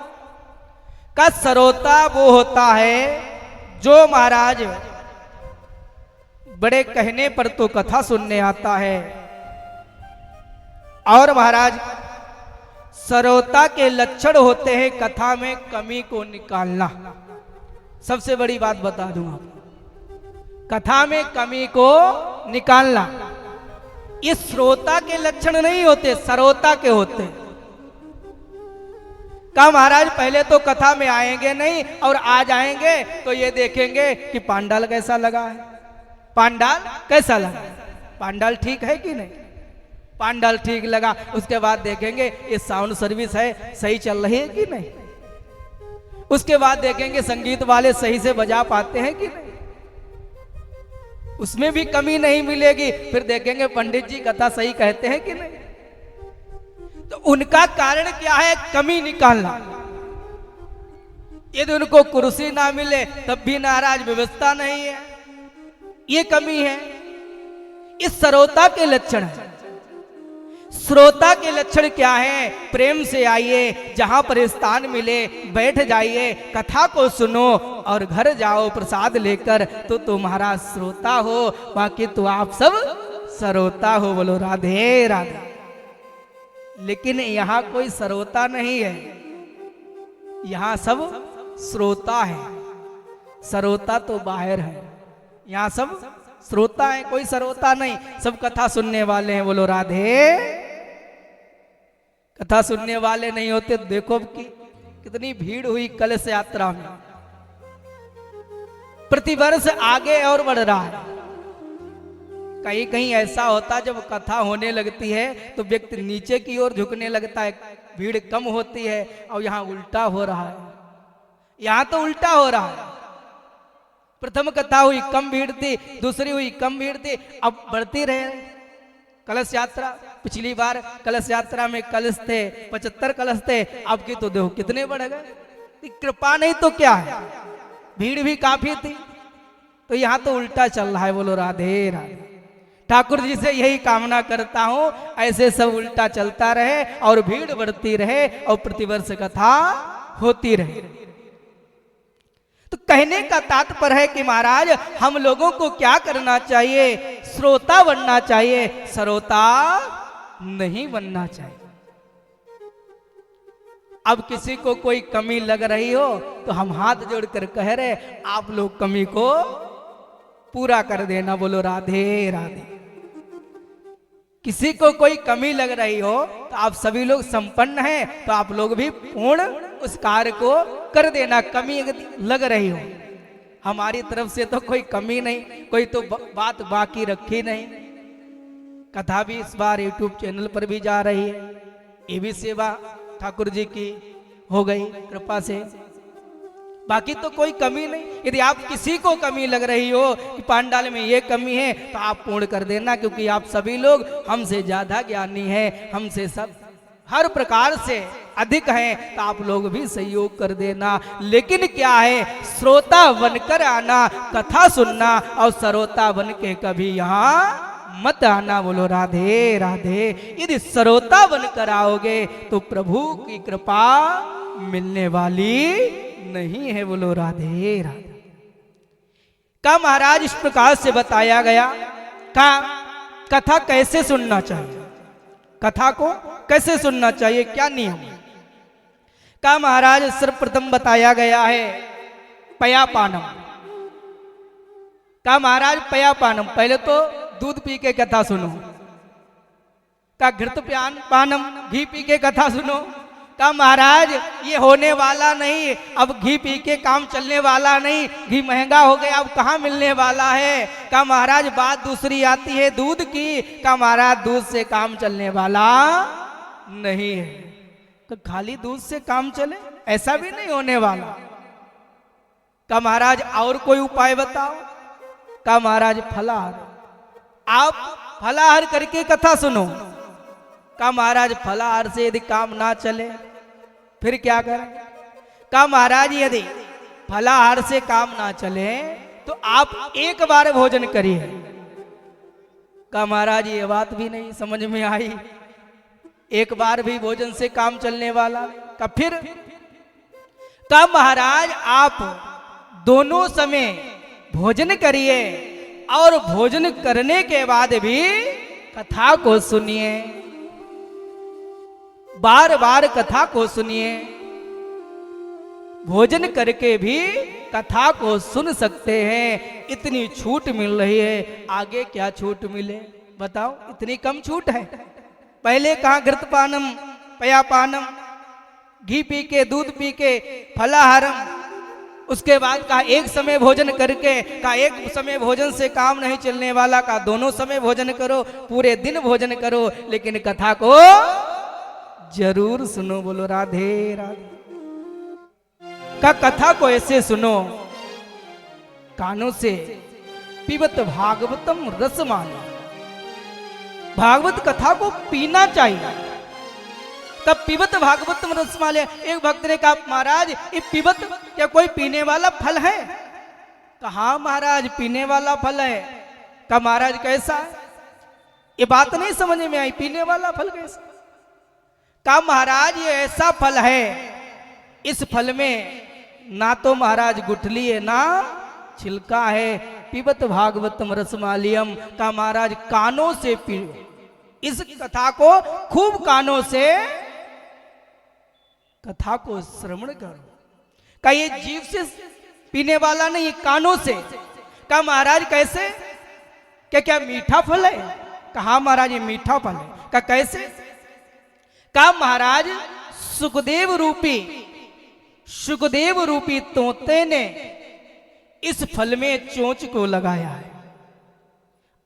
का सरोता वो होता है जो महाराज बड़े कहने पर तो कथा सुनने आता है। और महाराज सरोता के लक्षण होते हैं कथा में कमी को निकालना। सबसे बड़ी बात बता दूं आपको, कथा में कमी को निकालना ये श्रोता के लक्षण नहीं होते, सरोता के होते। का महाराज पहले तो कथा में आएंगे नहीं, और आ जाएंगे तो ये देखेंगे कि पांडाल कैसा लगा है, पांडाल कैसा लगा, पांडाल ठीक है कि नहीं, पांडाल ठीक लगा, उसके बाद देखेंगे ये साउंड सर्विस है सही चल रही है कि नहीं, उसके बाद देखेंगे संगीत वाले सही से बजा पाते हैं कि नहीं, उसमें भी कमी नहीं मिलेगी। फिर देखेंगे पंडित जी कथा सही कहते हैं कि नहीं। तो उनका कारण क्या है? कमी निकालना। यदि उनको कुर्सी ना मिले तब भी नाराज, व्यवस्था नहीं है, ये कमी है। इस श्रोता के लक्षण है। श्रोता के लक्षण क्या है? प्रेम से आइए, जहां पर स्थान मिले बैठ जाइए, कथा को सुनो और घर जाओ प्रसाद लेकर, तो तुम्हारा श्रोता हो, बाकी तो आप सब श्रोता हो। बोलो राधे राधे। लेकिन यहां कोई श्रोता नहीं है, यहां सब श्रोता है। श्रोता तो बाहर है, यहां सब श्रोता है, कोई श्रोता नहीं, सब कथा सुनने वाले हैं। बोलो राधे। कथा सुनने वाले नहीं होते, देखो कि कितनी भीड़ हुई कलश यात्रा में, प्रतिवर्ष आगे और बढ़ रहा है। कहीं कहीं ऐसा होता जब कथा होने लगती है तो व्यक्ति नीचे की ओर झुकने लगता है, भीड़ कम होती है, और यहां उल्टा हो रहा है। यहां तो उल्टा हो रहा है। प्रथम कथा हुई कम भीड़ थी, दूसरी हुई कम भीड़ थी, अब बढ़ती रहे कलश यात्रा। पिछली बार कलश यात्रा में कलश थे 75 कलश थे, अब की तो देखो कितने बढ़ गए। कृपा नहीं तो क्या है, भीड़ भी काफी थी। तो यहां तो उल्टा चल रहा है। बोलो राधे राधे। ठाकुर जी से यही कामना करता हूं, ऐसे सब उल्टा चलता रहे और भीड़ बढ़ती रहे और प्रतिवर्ष कथा होती रहे। तो कहने का तात्पर्य है कि महाराज हम लोगों को क्या करना चाहिए? श्रोता बनना चाहिए, श्रोता नहीं बनना चाहिए। अब किसी को कोई कमी लग रही हो तो हम हाथ जोड़कर कह रहे, आप लोग कमी को पूरा कर देना। बोलो राधे राधे। किसी को कोई कमी लग रही हो तो आप सभी लोग संपन्न हैं, तो आप लोग भी पूर्ण उस कार्य को कर देना। कमी लग रही हो, हमारी तरफ से तो कोई कमी नहीं, कोई तो बात बाकी रखी नहीं। कथा भी इस बार YouTube चैनल पर भी जा रही है, ये भी सेवा ठाकुर जी की हो गई कृपा से। बाकी तो कोई कमी नहीं। यदि आप किसी को कमी लग रही हो कि पांडाल में ये कमी है, तो आप पूर्ण कर देना, क्योंकि आप सभी लोग हमसे ज्यादा ज्ञानी हैं, हमसे सब हर प्रकार से अधिक हैं, तो आप लोग भी सहयोग कर देना। लेकिन क्या है, श्रोता बनकर आना, कथा सुनना, और श्रोता बन के कभी यहाँ मत आना। बोलो राधे राधे। यदि श्रोता बनकर आओगे तो प्रभु की कृपा मिलने वाली नहीं है। बोलो राधे राधे। का महाराज इस प्रकार से बताया गया का कथा कैसे सुनना चाहिए, कथा को कैसे सुनना चाहिए, क्या नियम का महाराज सर्वप्रथम बताया गया है पयापानम का। महाराज पयापानम, पहले तो दूध पी के कथा सुनो। का घृत पानम, घी पी के कथा सुनो। का महाराज ये होने वाला नहीं, अब घी पी के काम चलने वाला नहीं, घी महंगा हो गया, अब कहाँ मिलने वाला है। का महाराज बात दूसरी आती है दूध की। का महाराज दूध से काम चलने वाला नहीं है। तो खाली दूध से काम चले, ऐसा भी नहीं होने वाला। का महाराज और कोई उपाय बताओ। का महाराज फलाहार, आप फलाहार करके कथा सुनो। का महाराज फलाहार से यदि काम ना चले फिर क्या करें। का महाराज यदि फलाहार से काम ना चले तो आप एक बार भोजन करिए। का महाराज ये बात भी नहीं समझ में आई, एक बार भी भोजन से काम चलने वाला का। फिर का महाराज आप दोनों समय भोजन करिए और भोजन करने के बाद भी कथा को सुनिए, बार बार कथा को सुनिए। भोजन करके भी कथा को सुन सकते हैं। इतनी छूट मिल रही है, आगे क्या छूट मिले बताओ। इतनी कम छूट है। पहले कहा उसके बाद कहा एक समय भोजन करके, कहा एक समय भोजन से काम नहीं चलने वाला, कहा दोनों समय भोजन करो, पूरे दिन भोजन करो, लेकिन कथा को जरूर सुनो। बोलो राधे राधे। का कथा को ऐसे सुनो कानों से, पिबत भागवतम रसमान। भागवत कथा को पीना चाहिए। तब पिबत भागवतम रसमालय। एक भक्त ने कहा महाराज ये पिबत क्या कोई पीने वाला फल है? कहा महाराज पीने वाला फल है। कहा महाराज कैसा? ये बात नहीं समझ में आई, पीने वाला फल कैसा? कहा महाराज ये ऐसा फल है, इस फल में ना तो महाराज गुठली है ना छिलका है। पिबत भागवतम रसमालियम। का महाराज कानों से पियो, इस कथा को खूब कानों से कथा को श्रवण करो। का ये जीव से पीने वाला नहीं, कानों से। का महाराज कैसे? क्या मीठा फल है? कहा महाराज ये मीठा फल है। का कैसे? का महाराज सुखदेव रूपी तोते ने इस फल में चोंच को लगाया है।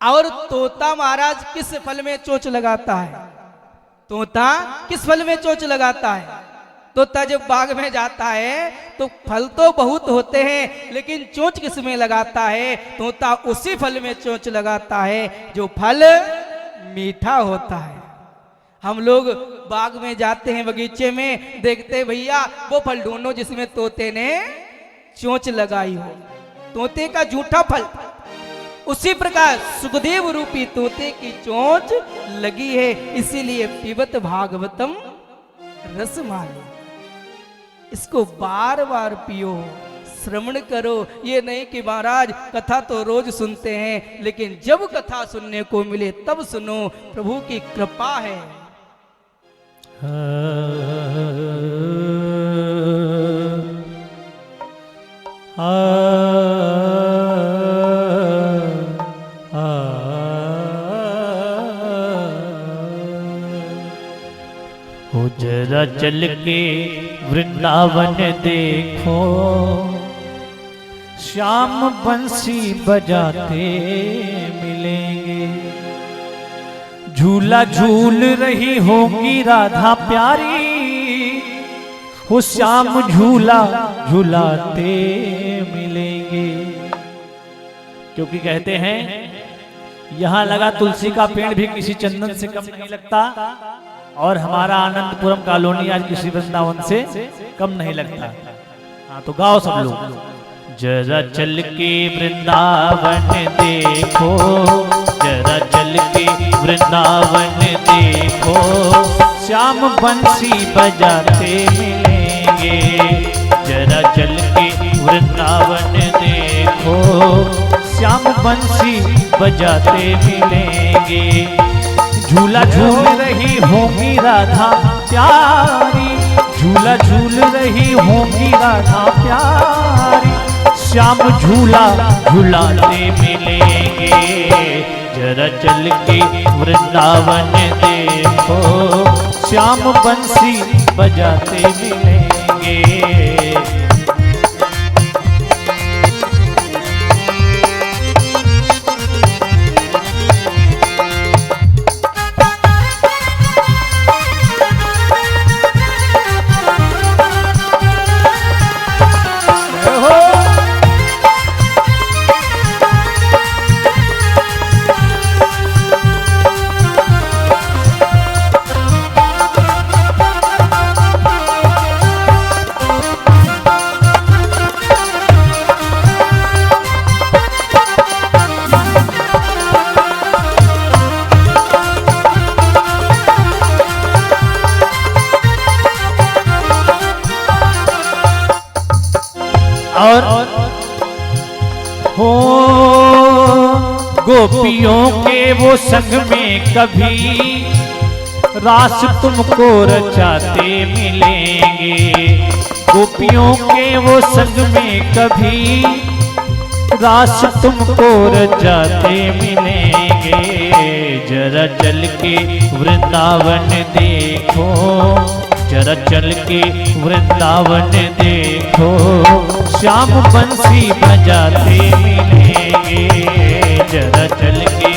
और तोता महाराज किस फल में चोंच लगाता है? तोता किस फल में चोंच लगाता है? तोता जब बाग में जाता है तो फल तो बहुत होते हैं, लेकिन चोंच किस में लगाता है? तोता उसी फल में चोंच लगाता है जो फल मीठा होता है। हम लोग बाग में जाते हैं, बगीचे में देखते हैं भैया वो फल ढूंढो जिसमें तोते ने चोंच लगाई हो, तोते का जूठा फल। उसी प्रकार सुखदेव रूपी तोते की चोंच लगी है, इसीलिए पिबत भागवतम रसमाली। इसको बार बार पियो, श्रवण करो। ये नहीं कि महाराज कथा तो रोज सुनते हैं, लेकिन जब कथा सुनने को मिले तब सुनो, प्रभु की कृपा है। हो जरा चल के वृंदावन देखो, श्याम बंसी बजाते मिलेंगे। झूला झूल रही होगी राधा प्यारी, हो श्याम झूला झूलाते मिलेंगे। क्योंकि कहते हैं यहाँ लगा तुलसी का पेड़ भी किसी चंदन से कम नहीं लगता, और हमारा आनंदपुरम कॉलोनी आज किसी वृंदावन से कम नहीं लगता। हाँ तो गाओ सब लोग। जरा चल के वृंदावन देखो, जरा चल के वृंदावन देखो, श्याम बंसी बजाते मिलेंगे। जरा चल के वृंदावन देखो, श्याम बंसी बजाते मिलेंगे। झूला झूल रही होगी राधा प्यारी, झूला झूल रही होगी राधा प्यारी, श्याम झूला झूलाते मिलेंगे। जरा चल के वृंदावन देखो, श्याम बंसी बजाते मिलेंगे। और हो गोपियों के वो संग में कभी रास तुमको रचाते मिलेंगे। गोपियों के वो संग में कभी रास तुमको रचाते मिलेंगे। जरा चल के वृंदावन देखो, जरा चल के वृंदावन देखो, श्याम बंसी बजाते मिलेंगे जरा चल के।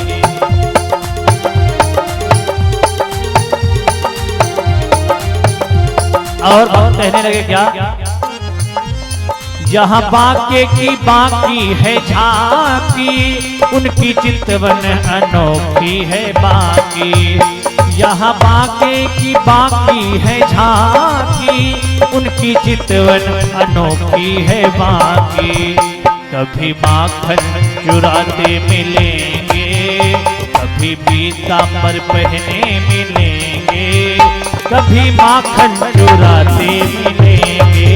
और कहने लगे क्या, यहाँ बाके की बाकी है झांकी, उनकी चितवन अनोखी है बाकी। यहाँ बाके की बाकी है झांकी, उनकी चितवन अनोखी है बाकी। कभी माखन चुराते मिलेंगे, कभी पीतांबर पहने मिलेंगे, कभी माखन चुराते मिलेंगे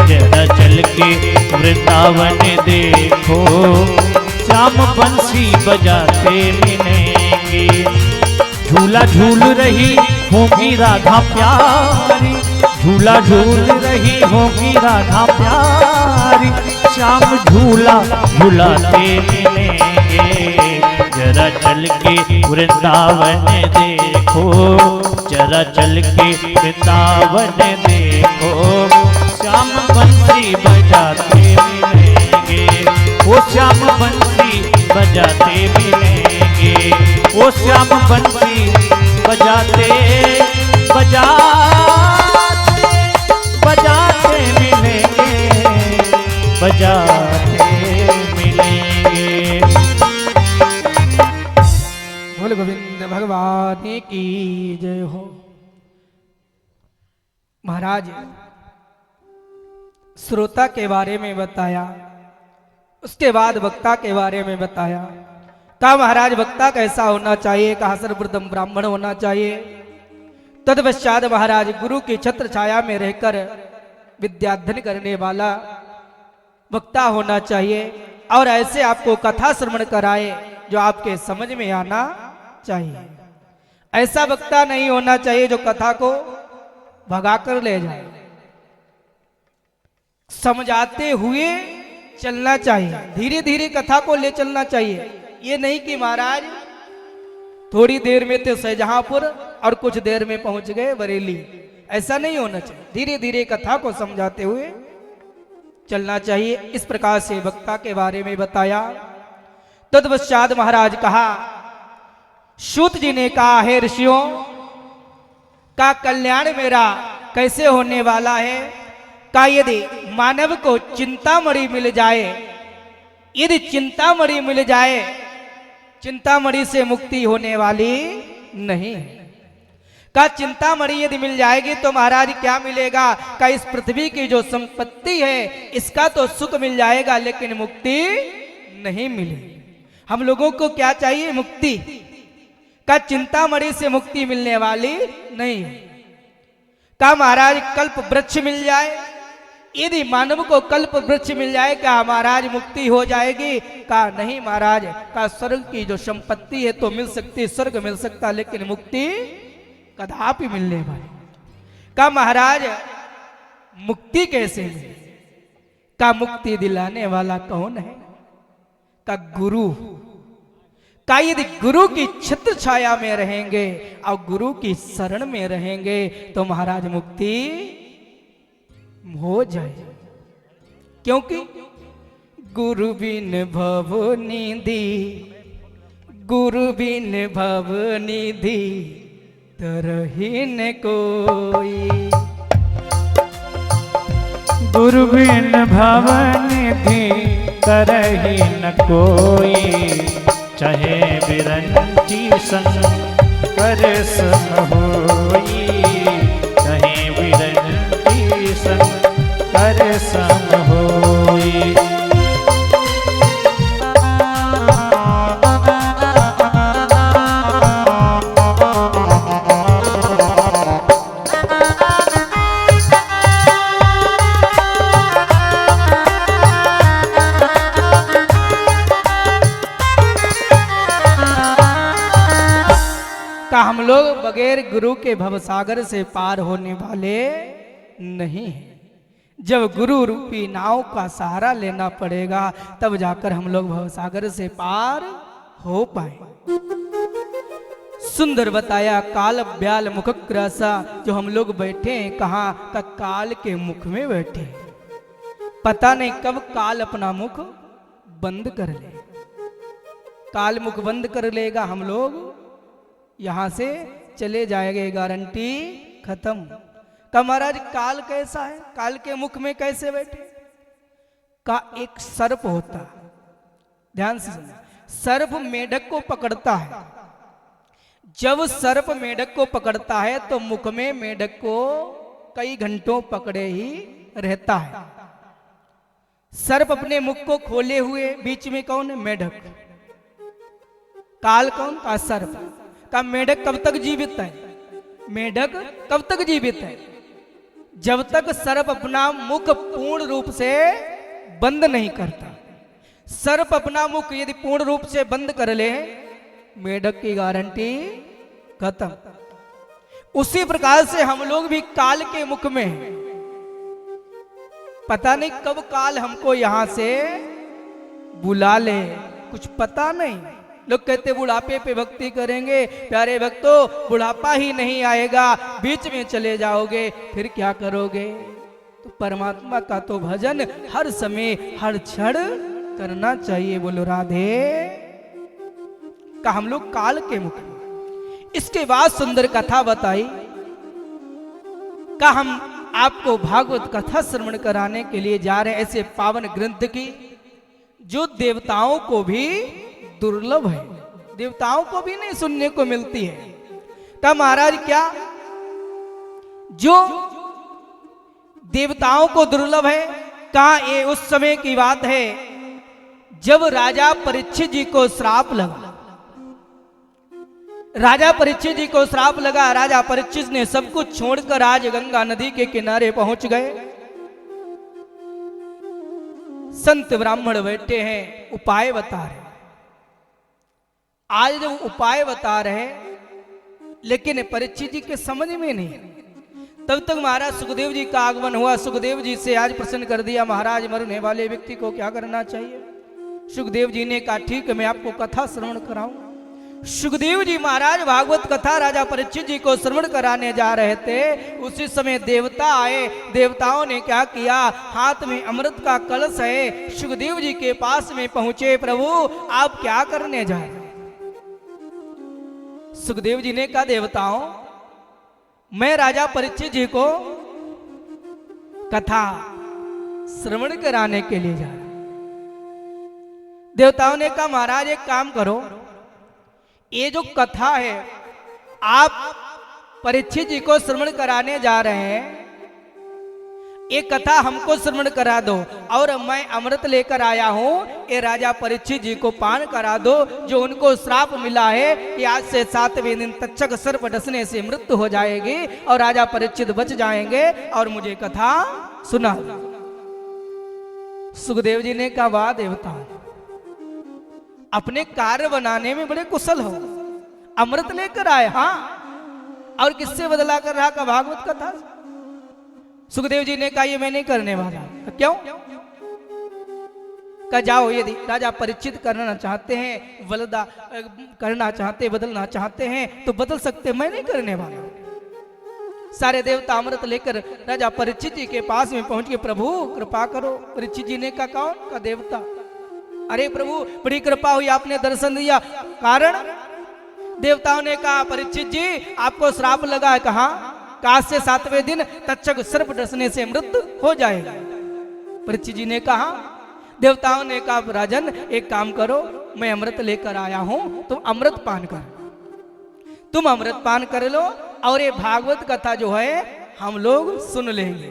जरा चल के वृंदावन देखो, श्याम बंसी बजाते मिलेंगे। झूला झूल रही होगी राधा प्यारी, झूला झूल रही होगी राधा प्यारी, श्याम झूला झूलाते मिलेंगे जरा चल के वृंदावन देखो, जरा चल के वृंदावन देखो, श्याम बंसी बजाते मिलेंगे, वो श्याम बंसी बजाते मिलेंगे, वो श्याम बंसी बजाते बजाते मिलेंगे, बजाते मिलेंगे। बोल गोविंद भगवान की जय हो। महाराज श्रोता के बारे में बताया, उसके बाद वक्ता के बारे में बताया। कहा महाराज वक्ता कैसा होना चाहिए, कहा सर्वप्रथम ब्राह्मण होना चाहिए। तत्पश्चात महाराज गुरु की छत्र छाया में रहकर विद्याध्ययन करने वाला वक्ता होना चाहिए, और ऐसे आपको कथा श्रवण कराए जो आपके समझ में आना चाहिए। ऐसा वक्ता नहीं होना चाहिए जो कथा को भगाकर ले जाए। समझाते हुए चलना चाहिए, धीरे धीरे कथा को ले चलना चाहिए। ये नहीं कि महाराज थोड़ी देर में थे शाहजहांपुर और कुछ देर में पहुंच गए बरेली, ऐसा नहीं होना चाहिए। धीरे धीरे कथा को समझाते हुए चलना चाहिए। इस प्रकार से वक्ता के बारे में बताया। तत्पश्चात महाराज कहा, सूत जी ने कहा, हे ऋषियों का कल्याण मेरा कैसे होने वाला है। का यदि मानव को चिंतामणि मिल जाए, यदि चिंतामणि मिल जाए, चिंतामणि से मुक्ति होने वाली नहीं है। का चिंतामणि यदि मिल जाएगी तो महाराज क्या मिलेगा। का इस पृथ्वी की जो संपत्ति है इसका तो सुख मिल जाएगा, लेकिन मुक्ति नहीं मिलेगी। हम लोगों को क्या चाहिए, मुक्ति। का चिंतामणि से मुक्ति मिलने वाली नहीं है। का महाराज कल्प वृक्ष मिल जाए, यदि मानव को कल्प वृक्ष मिल जाए क्या महाराज मुक्ति हो जाएगी। का नहीं महाराज, का स्वर्ग की जो संपत्ति है तो मिल सकती, स्वर्ग मिल सकता, लेकिन मुक्ति कदापि मिलने वाली। का महाराज मुक्ति कैसे मिले। का मुक्ति दिलाने वाला कौन है। का गुरु। का यदि गुरु की छत्र छाया में रहेंगे और गुरु की शरण में रहेंगे तो महाराज मुक्ति हो जाए। क्योंकि गुरु बिन भव निधि, गुरु बिन भव निधि तरही न कोई। गुरु बिन भव निधि तरही न कोई, चाहे बिरंची संग कर सम होई, चाहे बिरंची संग कर सम होई। का हम लोग बगैर गुरु के भवसागर से पार होने वाले नहीं हैं। जब गुरु रूपी नाव का सहारा लेना पड़ेगा तब जाकर हम लोग भवसागर से पार हो पाए। सुंदर बताया, काल ब्याल मुख ग्रासा। जो हम लोग बैठे हैं कहाँ, का काल के मुख में बैठे हैं। पता नहीं कब काल अपना मुख बंद कर ले। काल मुख बंद कर लेगा, हम लोग यहां से चले जाएंगे, गारंटी खत्म। का महाराज काल कैसा है, काल के मुख में कैसे बैठे? का एक सर्प होता, ध्यान से सुनो। सर्प मेढक को पकड़ता है। जब सर्प मेढक को पकड़ता है तो मुख में मेढक को कई घंटों पकड़े ही रहता है। सर्प अपने मुख को खोले हुए, बीच में कौन है? मेढक। काल कौन? का सर्प। का मेढक कब तक जीवित है? मेढक कब तक जीवित है? जब तक सर्प अपना मुख पूर्ण रूप से बंद नहीं करता। सर्प अपना मुख यदि पूर्ण रूप से बंद कर ले, मेढक की गारंटी खत्म। उसी प्रकार से हम लोग भी काल के मुख में हैं। पता नहीं कब काल हमको यहां से बुला ले, कुछ पता नहीं। लोग कहते बुढ़ापे पे भक्ति करेंगे, प्यारे भक्तों बुढ़ापा ही नहीं आएगा, बीच में चले जाओगे, फिर क्या करोगे? तो परमात्मा का तो भजन हर समय हर क्षण करना चाहिए। बोलो राधे। का हम लोग काल के मुख में। इसके बाद सुंदर कथा बताई। का हम आपको भागवत कथा श्रवण कराने के लिए जा रहे हैं, ऐसे पावन ग्रंथ की जो देवताओं को भी दुर्लभ है, देवताओं को भी नहीं सुनने को मिलती है। का महाराज क्या जो देवताओं को दुर्लभ है? कहा ये उस समय की बात है जब राजा परीक्षित जी को श्राप लगा। राजा परीक्षित जी को श्राप लगा। राजा परीक्षित ने सब कुछ छोड़कर आज गंगा नदी के किनारे पहुंच गए। संत ब्राह्मण बैठे हैं, उपाय बता रहे। आज जब उपाय बता रहे, लेकिन परीक्षित जी के समझ में नहीं। तब तक महाराज सुखदेव जी का आगमन हुआ। सुखदेव जी से आज प्रश्न कर दिया, महाराज मरने वाले व्यक्ति को क्या करना चाहिए? सुखदेव जी ने कहा ठीक है, मैं आपको कथा श्रवण कराऊं। सुखदेव जी महाराज भागवत कथा राजा परीक्षित जी को श्रवण कराने जा रहे थे। उसी समय देवता आए। देवताओं ने क्या किया? हाथ में अमृत का कलश है, सुखदेव जी के पास में पहुंचे। प्रभु आप क्या करने जा रहे? सुखदेव जी ने कहा देवताओं मैं राजा परीक्षित जी को कथा श्रवण कराने के लिए जा रहा। देवताओं ने कहा महाराज एक काम करो, ये जो कथा है आप परीक्षित जी को श्रवण कराने जा रहे हैं, ये कथा हमको श्रवण करा दो और मैं अमृत लेकर आया हूं, ये राजा परीक्षित जी को पान करा दो। जो उनको श्राप मिला है कि आज से 7वें दिन तक्षक सर्प डसने से मृत्यु हो जाएगी और राजा परीक्षित बच जाएंगे, और मुझे कथा सुना। सुखदेव जी ने कहा वाह देवता, अपने कार्य बनाने में बड़े कुशल हो। अमृत लेकर आए, हाँ, और किससे बदला कर रहा? का भागवत कथा। सुखदेव जी ने कहा ये मैं नहीं करने वाला। क्यों? कहा जाओ, यदि राजा परीक्षित करना चाहते हैं, करना चाहते, बदलना चाहते हैं तो बदल सकते, मैं नहीं करने वाला। सारे देवता अमृत लेकर राजा परीक्षित जी के पास में पहुंच के प्रभु कृपा करो। परीक्षित जी ने कहा कौन? का देवता। अरे प्रभु बड़ी कृपा हुई, आपने दर्शन दिया। कारण? देवताओं ने कहा परीक्षित जी आपको श्राप लगा है। कहा आज से 7वें दिन तक्षक सर्प डसने से मृत्यु हो जाएगा। परीक्षित जी ने कहा, देवताओं ने कहा राजन एक काम करो, मैं अमृत लेकर आया हूं, तुम अमृत पान कर, तुम अमृत पान कर लो और ये भागवत कथा जो है हम लोग सुन लेंगे।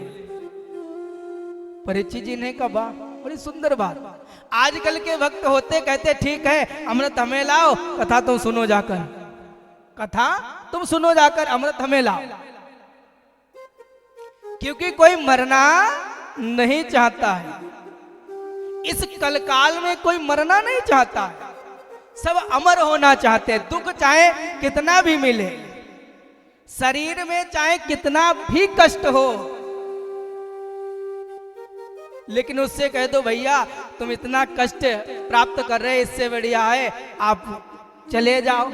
परीक्षित जी ने कहा वाह बड़ी सुंदर बात। आजकल के भक्त होते कहते ठीक है अमृत हमें लाओ, कथा तुम सुनो जाकर, कथा तुम सुनो जाकर, अमृत हमें लाओ। क्योंकि कोई मरना नहीं चाहता है, इस कलकाल में कोई मरना नहीं चाहता है, सब अमर होना चाहते हैं। दुख चाहे कितना भी मिले, शरीर में चाहे कितना भी कष्ट हो, लेकिन उससे कह दो भैया तुम इतना कष्ट प्राप्त कर रहे, इससे बढ़िया है आप चले जाओ।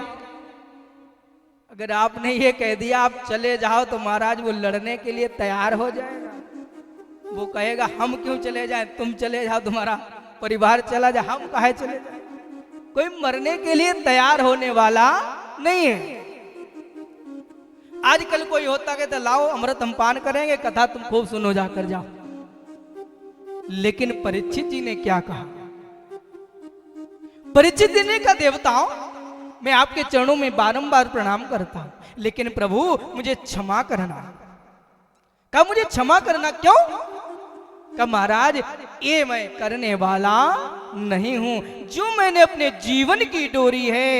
अगर आपने ये कह दिया आप चले जाओ तो महाराज वो लड़ने के लिए तैयार हो जाएगा। वो कहेगा हम क्यों चले जाए, तुम चले जाओ, तुम्हारा परिवार चला जाए, हम काहे चले जाए। कोई मरने के लिए तैयार होने वाला नहीं है। आजकल कोई होता कहता लाओ अमृत हम पान करेंगे, कथा तुम खूब सुनो, जाकर जाओ। लेकिन परीक्षित जी ने क्या कहा? परीक्षित जी ने कहा देवताओं मैं आपके चरणों में बारंबार प्रणाम करता हूं, लेकिन प्रभु मुझे क्षमा करना। कहा मुझे क्षमा करना क्यों? कहा महाराज ये मैं करने वाला नहीं हूं। जो मैंने अपने जीवन की डोरी है,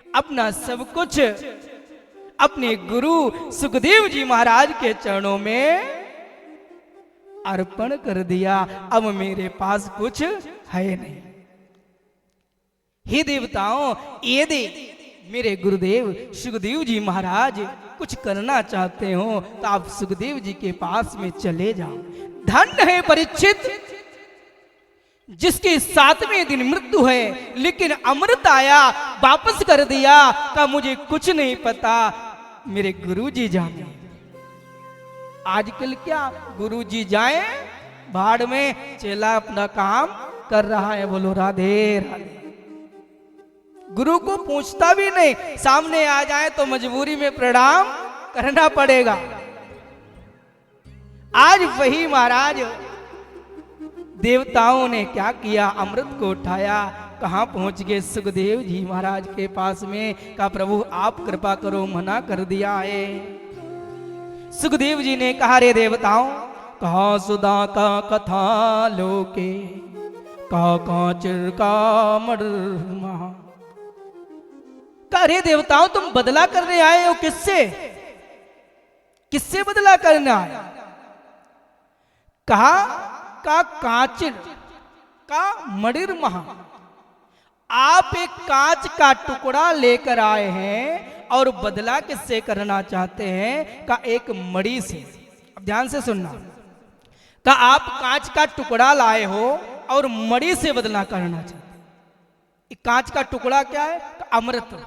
अपना सब कुछ अपने गुरु सुखदेव जी महाराज के चरणों में अर्पण कर दिया, अब मेरे पास कुछ है नहीं। हे देवताओं यदि मेरे गुरुदेव सुखदेव जी महाराज कुछ करना चाहते हो तो आप सुखदेव जी के पास में चले जाओ। धन्य है परीक्षित जिसके 7वें दिन मृत्यु है, लेकिन अमृत आया वापस कर दिया, का मुझे कुछ नहीं पता, मेरे गुरुजी जाने। आजकल क्या गुरुजी जाए भाड़ में, चेला अपना काम कर रहा है। बोलो राधे राधे। गुरु को पूछता भी नहीं, सामने आ जाए तो मजबूरी में प्रणाम करना पड़ेगा। आज वही महाराज देवताओं ने क्या किया, अमृत को उठाया, कहां पहुंच गए? सुखदेव जी महाराज के पास में। कहा प्रभु आप कृपा करो, मना कर दिया है। सुखदेव जी ने कहा रे देवताओं, कहा सुधा का कथा लोके, कहा कांचर का मरमा। कहा रे देवताओं तुम बदला करने आए हो, किससे? किससे बदला करना आए? कहा का कांचर का मणिर महा। आप एक कांच का टुकड़ा लेकर आए हैं और बदला किससे करना चाहते हैं? का एक मणि से। अब ध्यान से सुनना। का आप कांच का टुकड़ा लाए हो और मणि से बदला करना चाहते हैं। कांच का टुकड़ा क्या है? अमृत।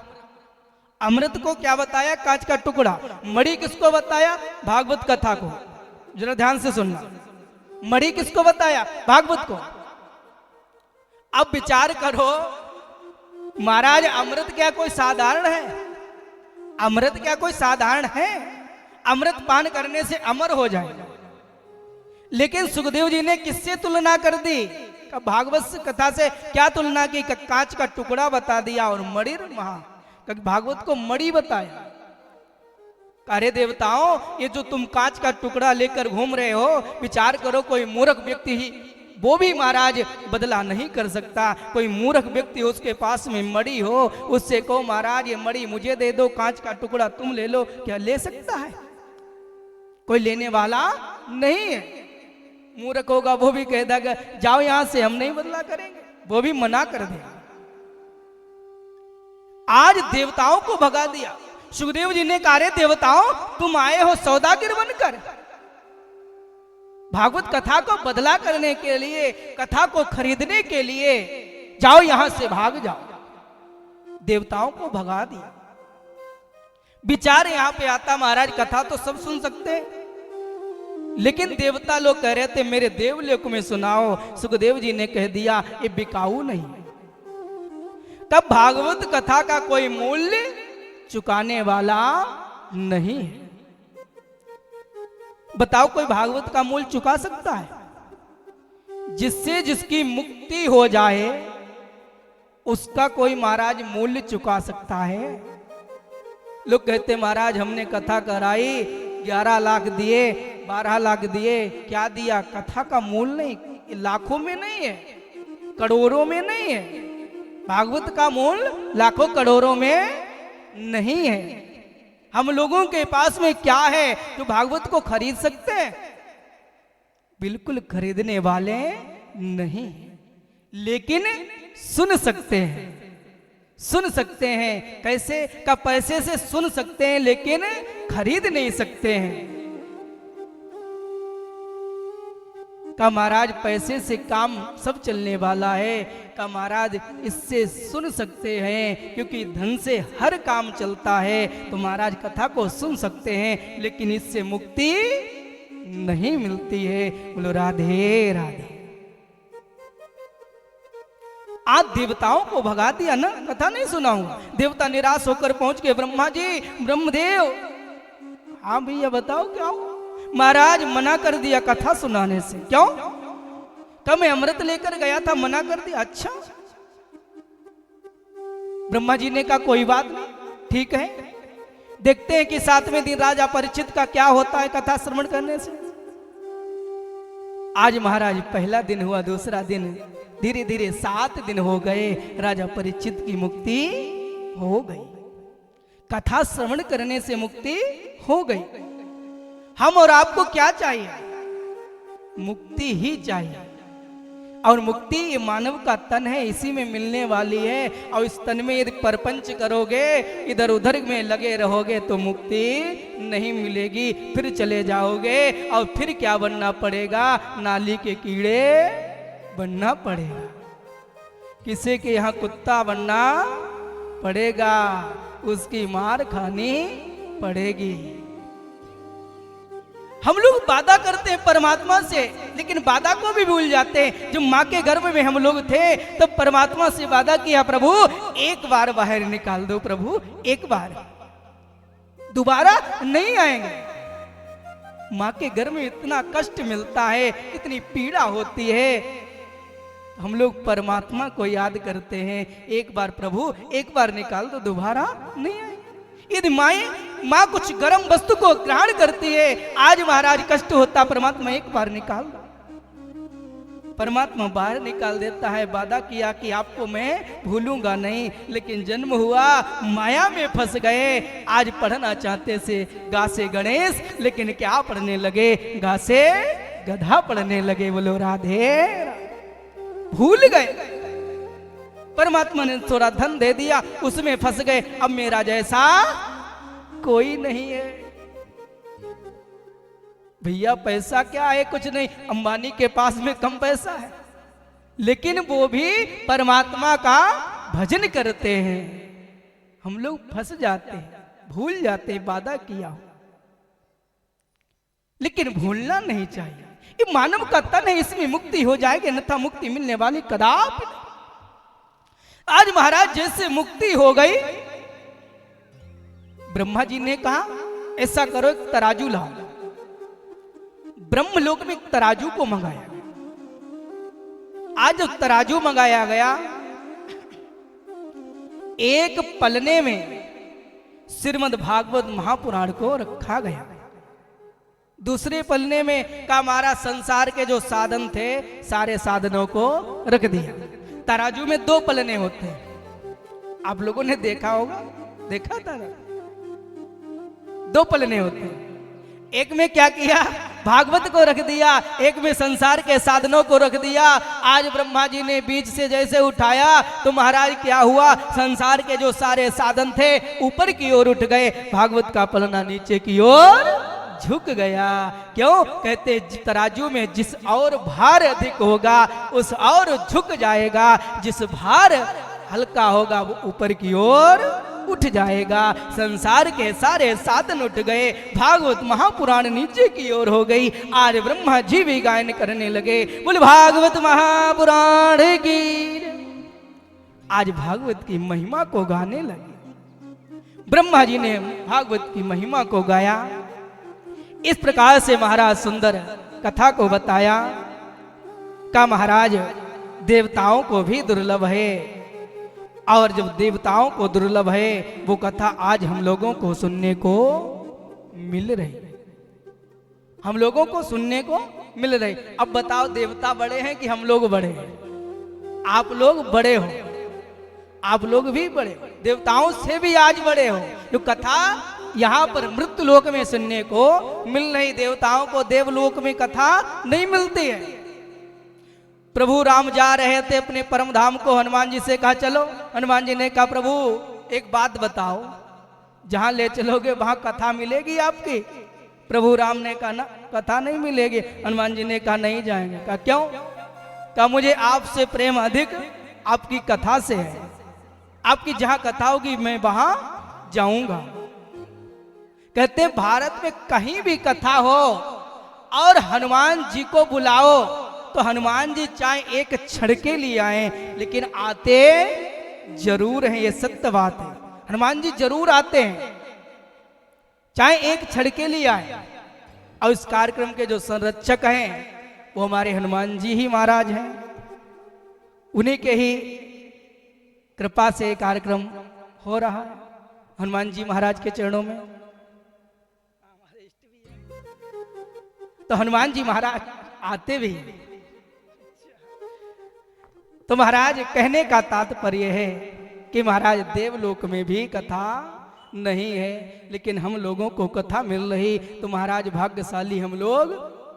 अमृत को क्या बताया? कांच का टुकड़ा। मणि किसको बताया? भागवत कथा को। जरा ध्यान से सुनना। मणि किसको बताया? भागवत को। अब विचार करो महाराज, अमृत क्या कोई साधारण है? अमृत क्या कोई साधारण है? अमृत पान करने से अमर हो जाएगा। लेकिन सुखदेव जी ने किससे तुलना कर दी? भागवत कथा से क्या तुलना की? कांच का टुकड़ा बता दिया और मणि महा, भागवत को मणि बताया। अरे देवताओं ये जो तुम कांच का टुकड़ा लेकर घूम रहे हो, विचार करो कोई मूर्ख व्यक्ति ही वो भी महाराज बदला नहीं कर सकता। कोई मूर्ख व्यक्ति उसके पास में मणि हो, उससे कहो महाराज ये मणि मुझे दे दो, कांच का टुकड़ा तुम ले लो, क्या ले सकता है? कोई लेने वाला नहीं है। मूर्ख होगा वो भी कह देगा जाओ यहां से, हम नहीं बदला करेंगे, वो भी मना कर देगा। आज देवताओं को भगा दिया। सुखदेव जी ने कहा रे देवताओं तुम आए हो सौदागर बनकर, भागवत कथा को बदला करने के लिए, कथा को खरीदने के लिए, जाओ यहां से भाग जाओ। देवताओं को भगा दिया। विचार यहां पे आता महाराज कथा तो सब सुन सकते हैं, लेकिन देवता लोग कह रहे थे मेरे देवलोक में सुनाओ। सुखदेव जी ने कह दिया ये बिकाऊ नहीं। तब भागवत कथा का कोई मूल्य चुकाने वाला नहीं है। बताओ कोई भागवत का मूल्य चुका सकता है? जिससे जिसकी मुक्ति हो जाए उसका कोई महाराज मूल्य चुका सकता है? लोग कहते महाराज हमने कथा कराई, 11 लाख दिए, 12 लाख दिए, क्या दिया? कथा का मूल्य नहीं, लाखों में नहीं है, करोड़ों में नहीं है। भागवत का मूल्य लाखों करोड़ों में नहीं है। हम लोगों के पास में क्या है जो भागवत को खरीद सकते हैं? बिल्कुल खरीदने वाले नहीं, लेकिन सुन सकते हैं। सुन सकते हैं कैसे? का पैसे से सुन सकते हैं लेकिन खरीद नहीं सकते हैं। का महाराज पैसे से काम सब चलने वाला है। का महाराज इससे सुन सकते हैं क्योंकि धन से हर काम चलता है, तो महाराज कथा को सुन सकते हैं लेकिन इससे मुक्ति नहीं मिलती है। बोलो राधे राधे। आज देवताओं को भगा दिया ना, कथा नहीं सुनाऊंगा। देवता निराश होकर पहुंच गए, ब्रह्मा जी, ब्रह्मदेव। हाँ भैया बताओ क्या हो? महाराज मना कर दिया कथा सुनाने से। क्यों? कब मैं अमृत लेकर गया था, मना कर दिया। अच्छा। ब्रह्मा जी ने कहा कोई बात नहीं, ठीक है। देखते हैं कि 7वें दिन राजा परीक्षित का क्या होता है कथा श्रवण करने से। आज महाराज पहला दिन हुआ, दूसरा दिन, धीरे धीरे 7 दिन हो गए। राजा परीक्षित की मुक्ति हो गई, कथा श्रवण करने से मुक्ति हो गई। हम और आपको क्या चाहिए? मुक्ति ही चाहिए। और मुक्ति ये मानव का तन है, इसी में मिलने वाली है। और इस तन में यदि परपंच करोगे, इधर उधर में लगे रहोगे तो मुक्ति नहीं मिलेगी, फिर चले जाओगे। और फिर क्या बनना पड़ेगा? नाली के कीड़े बनना पड़ेगा, किसी के यहाँ कुत्ता बनना पड़ेगा, उसकी मार खानी पड़ेगी। हम लोग वादा करते हैं परमात्मा से, लेकिन वादा को भी भूल जाते हैं। जब माँ के गर्भ में हम लोग थे तब तो परमात्मा से वादा किया, प्रभु एक बार बाहर निकाल दो, प्रभु एक बार, दोबारा नहीं आएंगे। माँ के गर्भ में इतना कष्ट मिलता है, इतनी पीड़ा होती है। हम लोग परमात्मा को याद करते हैं, एक बार प्रभु एक बार निकाल दो, दोबारा नहीं आएंगे। यदि माँ कुछ गर्म वस्तु को ग्रहण करती है, आज महाराज कष्ट होता, परमात्मा एक बार निकाल दो। परमात्मा बाहर निकाल देता है। वादा किया कि आपको मैं भूलूंगा नहीं, लेकिन जन्म हुआ, माया में फंस गए। आज पढ़ना चाहते से गा से गणेश, लेकिन क्या पढ़ने लगे? गा से गधा पढ़ने लगे। बोलो राधे। भूल गए, परमात्मा ने थोड़ा धन दे दिया, उसमें फंस गए। अब मेरा जैसा कोई नहीं है। भैया पैसा क्या है? कुछ नहीं। अंबानी के पास में कम पैसा है, लेकिन वो भी परमात्मा का भजन करते हैं। हम लोग फंस जाते हैं, भूल जाते हैं वादा किया हो, लेकिन भूलना नहीं चाहिए। ये मानव का तन है, इसमें मुक्ति हो जाएगी, अन्यथा मुक्ति मिलने वाली कदापि। आज महाराज जैसे मुक्ति हो गई, ब्रह्मा जी ने कहा ऐसा करो, एक तराजू लाओ। ब्रह्मलोक में एक तराजू को मंगाया। आज तराजू मंगाया गया, एक पलने में श्रीमद् भागवत महापुराण को रखा गया। दूसरे पलने में का हमारा संसार के जो साधन थे, सारे साधनों को रख दिया। तराजू में 2 पलने होते हैं, आप लोगों ने देखा होगा, देखा था? 2 पलने होते हैं। एक में क्या किया? भागवत को रख दिया, एक में संसार के साधनों को रख दिया। आज ब्रह्मा जी ने बीच से जैसे उठाया तो महाराज क्या हुआ? संसार के जो सारे साधन थे ऊपर की ओर उठ गए, भागवत का पलना नीचे की ओर झुक गया। क्यों? कहते तराजू में जिस और भार अधिक होगा उस और झुक जाएगा, जिस भार हल्का होगा वो ऊपर की ओर उठ जाएगा। संसार के सारे साधन उठ गए, भागवत महापुराण नीचे की ओर हो गई। आज ब्रह्मा जी भी गायन करने लगे, बोल भागवत महापुराण की। आज भागवत की महिमा को गाने लगे। ब्रह्मा जी ने भागवत की महिमा को गाया। इस प्रकार से महाराज सुंदर कथा को बताया। का महाराज देवताओं को भी दुर्लभ है, और जब देवताओं को दुर्लभ है वो कथा आज हम लोगों को सुनने को मिल रही, हम लोगों को सुनने को मिल रही। अब बताओ, देवता बड़े हैं कि हम लोग बड़े हैं? आप लोग बड़े हो, आप लोग भी बड़े, देवताओं से भी आज बड़े हो। जो कथा यहाँ पर मृत्यु लोक में सुनने को मिल रही, देवताओं को देवलोक में कथा नहीं मिलती है। प्रभु राम जा रहे थे अपने परम धाम को, हनुमान जी से कहा चलो। हनुमान जी ने कहा प्रभु एक बात बताओ, जहां ले चलोगे वहां कथा मिलेगी आपकी? प्रभु राम ने कहा ना, कथा नहीं मिलेगी। हनुमान जी ने कहा नहीं जाएंगे। कहा क्यों? कहा मुझे आपसे प्रेम अधिक आपकी कथा से है, आपकी जहां कथा होगी मैं वहां जाऊंगा। कहते भारत में कहीं भी कथा हो और हनुमान जी को बुलाओ तो हनुमान जी चाहे एक क्षण के लिए आए, लेकिन आते जरूर हैं, ये सत्य बात है। हनुमान जी जरूर आते हैं, चाहे एक क्षण के लिए आए। और इस कार्यक्रम के जो संरक्षक हैं वो हमारे हनुमान जी ही महाराज हैं। उन्हीं के ही कृपा से कार्यक्रम हो रहा है, हनुमान जी महाराज के चरणों में। तो हनुमान जी महाराज आते भी। तो महाराज कहने का तात्पर्य है कि महाराज देवलोक में भी कथा नहीं है, लेकिन हम लोगों को कथा मिल रही, तो महाराज भाग्यशाली हम लोग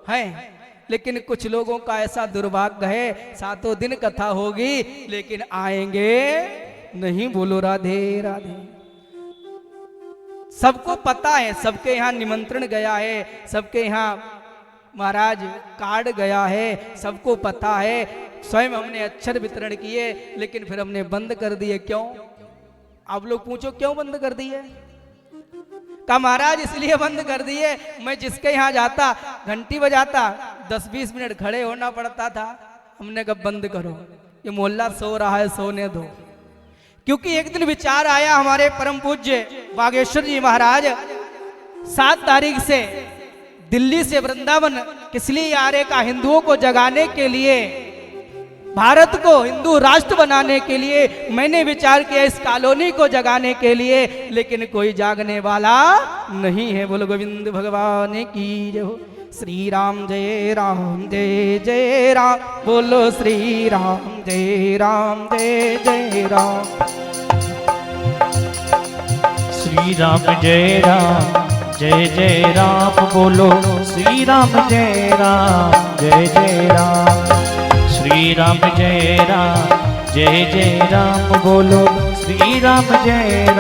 हैं। लेकिन कुछ लोगों का ऐसा दुर्भाग्य है, 7 दिन कथा होगी लेकिन आएंगे नहीं। बोलो राधे राधे। सबको पता है, सबके यहाँ निमंत्रण गया है, सबके यहाँ महाराज कार्ड गया है, सबको पता है। स्वयं हमने अक्षर वितरण किए, लेकिन फिर हमने बंद कर दिए। क्यों? आप लोग पूछो क्यों बंद कर दिए? का महाराज इसलिए बंद कर दिए, मैं जिसके यहाँ जाता घंटी बजाता 10-20 मिनट खड़े होना पड़ता था। हमने कहा बंद करो, ये मोहल्ला सो रहा है, सोने दो। क्योंकि एक दिन विचार आया हमारे परम पूज्य बागेश्वर जी महाराज 7 तारीख से दिल्ली से वृंदावन किस लिए आ रहे का, हिंदुओं को जगाने के लिए, भारत को हिंदू राष्ट्र बनाने के लिए। मैंने विचार किया इस कॉलोनी को जगाने के लिए, लेकिन कोई जागने वाला नहीं है। बोलो गोविंद भगवान की जय हो। श्री राम जय राम जय जय राम, बोलो श्री राम जय जय राम। श्री राम जय जय राम, बोलो श्री राम जय जय राम। श्री राम जय जय राम, बोलो श्री राम जय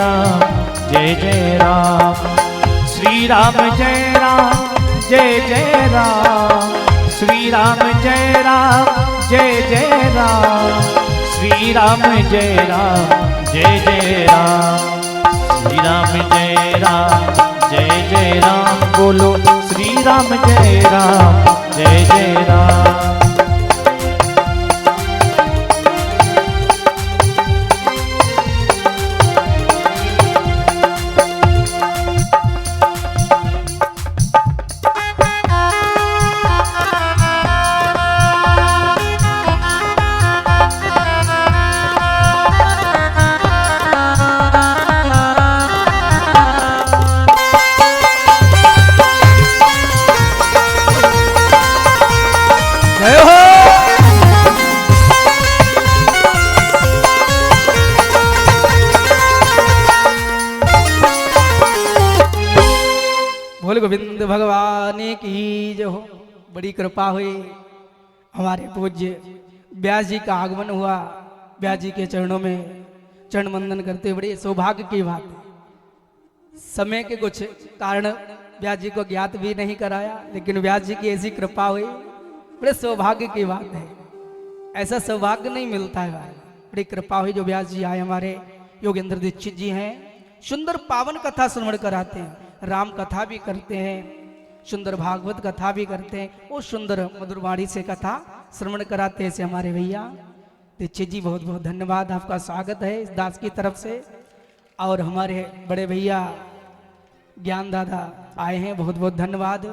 जय राम। श्री राम जय जय राम, श्री राम जय जय राम। श्री राम जय जय राम। श्री राम जय जय राम, बोलो श्री राम जय जय राम। गोविंद भगवान की जय हो। बड़ी कृपा हुई, हमारे पूज्य व्यास जी का आगमन हुआ। व्यास जी के चरणों में चरण वंदन करते बड़े सौभाग्य की बात है। समय के कुछ कारण व्यास जी को ज्ञात भी नहीं कराया, लेकिन व्यास जी की ऐसी कृपा हुई, बड़े सौभाग्य की बात है। ऐसा सौभाग्य नहीं मिलता है भाई। बड़ी कृपा हुई जो व्यास जी आए। हमारे योगेंद्र दीक्षित जी हैं, सुंदर पावन कथा श्रवण कराते हैं, राम कथा भी करते हैं, सुंदर भागवत कथा भी करते हैं, वो सुंदर मधुर वाणी से कथा श्रवण कराते हैं। ऐसे हमारे भैया दीक्षित जी, बहुत बहुत धन्यवाद, आपका स्वागत है इस दास की तरफ से। और हमारे बड़े भैया ज्ञान दादा आए हैं, बहुत बहुत धन्यवाद